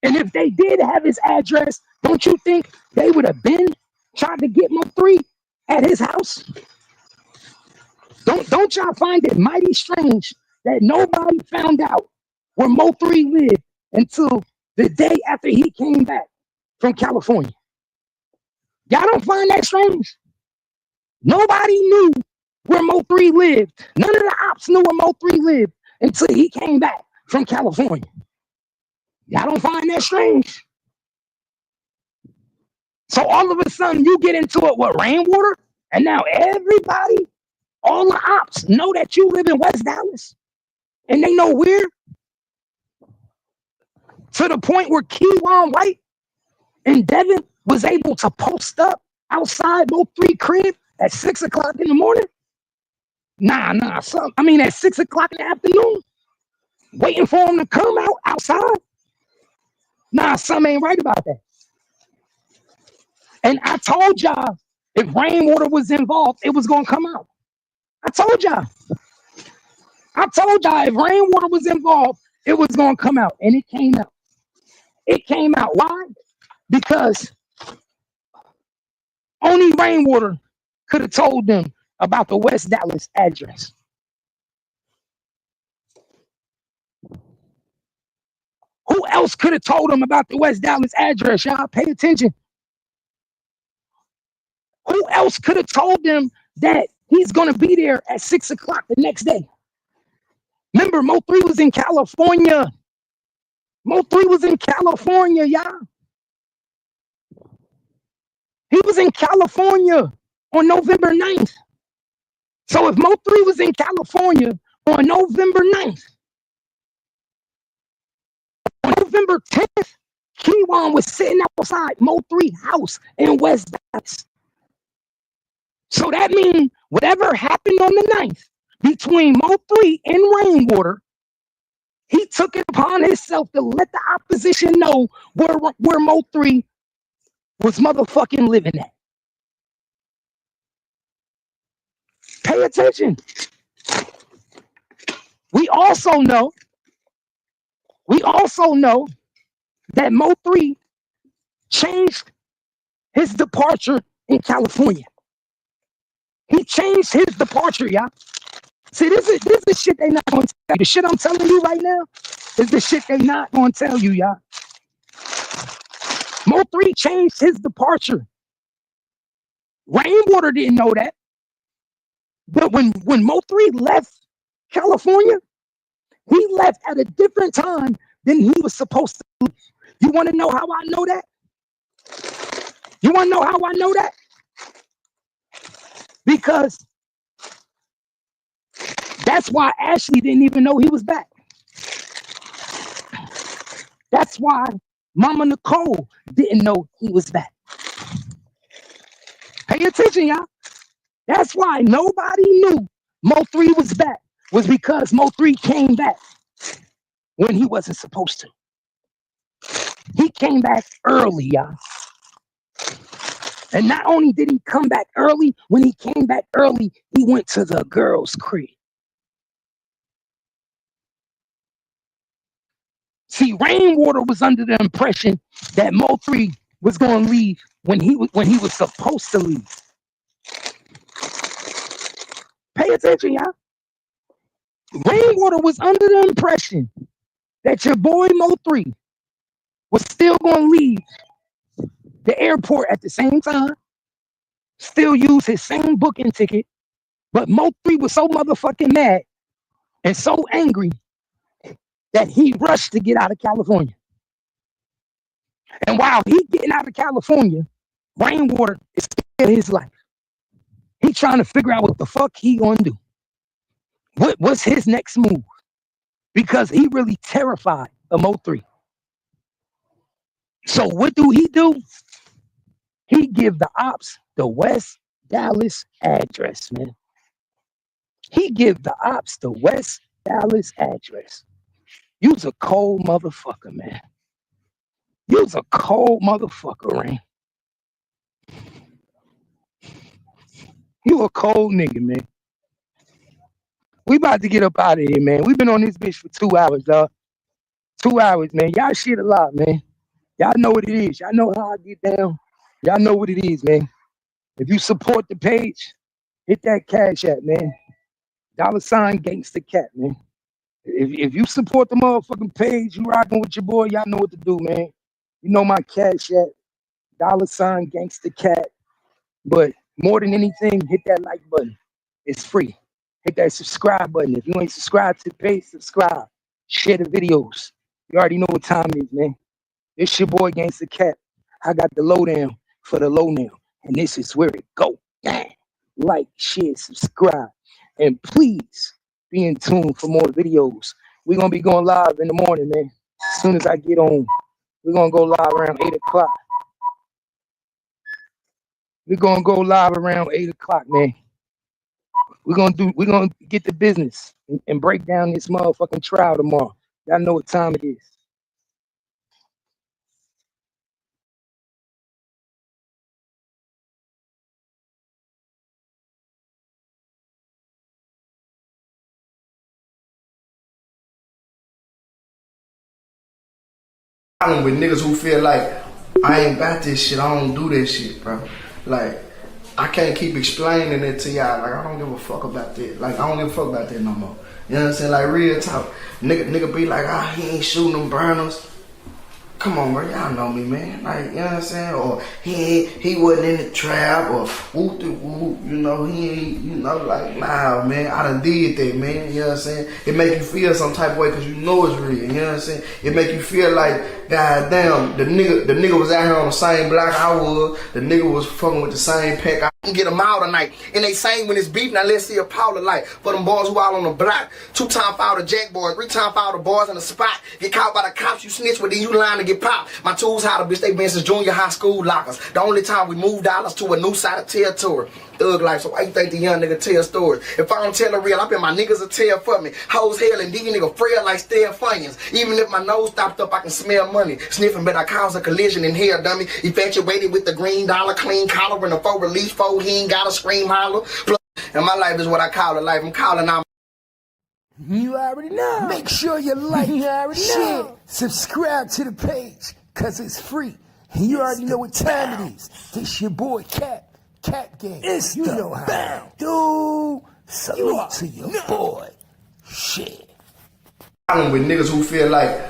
And if they did have his address, don't you think they would have been trying to get Mo3 at his house? Don't y'all find it mighty strange that nobody found out where Mo3 lived until the day after he came back from California? Y'all don't find that strange? Nobody knew where Mo3 lived. None of the ops knew where Mo3 lived until he came back from California. Y'all don't find that strange? So all of a sudden you get into it with Rainwater, and now everybody, all the ops know that you live in West Dallas, and they know where, to the point where Keywan White and Devin was able to post up outside Mo3 crib at 6 o'clock in the morning. At 6 o'clock in the afternoon, waiting for him to come out outside. Something ain't right about that. And I told y'all, if Rainwater was involved, it was gonna come out. I told y'all if Rainwater was involved, it was gonna come out, and it came out. It came out. Why? Because only Rainwater could have told them about the West Dallas address. Who else could have told them about the West Dallas address? Y'all pay attention. Who else could have told them that he's going to be there at 6 o'clock the next day? Remember, Mo3 was in California. Mo3 was in California, y'all. He was in California on November 9th. So if Mo3 was in California on November 9th, on November 10th, Keywan was sitting outside Mo3 house in West Dallas. So that means whatever happened on the 9th between Mo3 and Rainwater, he took it upon himself to let the opposition know where Mo3 was motherfucking living at. Pay attention. We also know that Mo3 changed his departure in California. He changed his departure, y'all. See, this is shit they not going to tell you. The shit I'm telling you right now is the shit they not going to tell you, y'all. Mo3 changed his departure. Rainwater didn't know that. But when Mo3 left California, he left at a different time than he was supposed to leave. You want to know how I know that? You want to know how I know that? Because that's why Ashley didn't even know he was back. That's why Mama Nicole didn't know he was back. Pay attention, y'all. That's why nobody knew Mo3 was back, was because Mo3 came back when he wasn't supposed to. He came back early, y'all. And not only did he come back early, when he came back early, he went to the girl's crib. See, Rainwater was under the impression that Mo3 was going to leave when he was supposed to leave. Pay attention, y'all. Rainwater was under the impression that your boy Mo3 was still going to leave the airport at the same time, still use his same booking ticket, but Mo3 was so motherfucking mad and so angry that he rushed to get out of California. And while he getting out of California, Rainwater is scared of his life. He trying to figure out what the fuck he gonna do. What's his next move? Because he really terrified of Mo3. So what do? He give the ops the West Dallas address, man. He give the ops the West Dallas address. You's a cold motherfucker, man. You's a cold motherfucker, Rain. You a cold nigga, man. We about to get up out of here, man. We've been on this bitch for 2 hours, dog. 2 hours, man. Y'all shit a lot, man. Y'all know what it is. Y'all know how I get down. Y'all know what it is, man. If you support the page, hit that cash app, man. $ gangsta cat, man. If you support the motherfucking page, you rocking with your boy, y'all know what to do, man. You know my cash app, $ gangsta cat. But more than anything, hit that like button. It's free. Hit that subscribe button. If you ain't subscribed to the page, subscribe. Share the videos. You already know what time it is, man. It's your boy Gangsta Cat. I got the lowdown for the low now. And this is where it go. Like, share, subscribe. And please be in tune for more videos. We're going to be going live in the morning, man. As soon as I get on, we're going to go live around 8 o'clock. We're going to go live around 8 o'clock, man. We're gonna get the business and break down this motherfucking trial tomorrow. Y'all know what time it is. With niggas who feel like I ain't about this shit, I don't do this shit, bro. Like, I can't keep explaining it to y'all. Like, I don't give a fuck about that. Like, I don't give a fuck about that no more. You know what I'm saying? Like, real talk. Nigga be like, ah, he ain't shooting them burners. Come on, bro, y'all know me, man. Like, you know what I'm saying? Or he wasn't in the trap, or whoop de whoop, you know, he ain't, you know, like, nah, man, I done did that, man, you know what I'm saying? It make you feel some type of way because you know it's real, you know what I'm saying? It make you feel like, goddamn, the nigga was out here on the same block I was, the nigga was fucking with the same pack. I can get them out tonight. And they saying when it's beef, now let's see a Paula like, for them boys who out on the block, 2 times for all the jack boys, 3 times for all the boys in the spot, get caught by the cops, you snitch, but then you lying to get popped. My tools how the bitch, they been since junior high school lockers. The only time we moved dollars to a new side of territory. Thug life, so why you think the young nigga tell stories? If I don't tell the real, I bet my niggas will tell for me. Hoes hell and these niggas frail like stale funyuns. Even if my nose stopped up, I can smell money. Sniffing, but I cause a collision in here, dummy. Infatuated with the green dollar, clean collar, and a 4 release 4, he ain't gotta scream holler. And my life is what I call a life. I'm calling out. You already know. Make sure you like, share, subscribe to the page, cause it's free. And you already know what time it is. This your boy Cat Gang. It's you know how do. Salute to your boy. Shit. With niggas who feel like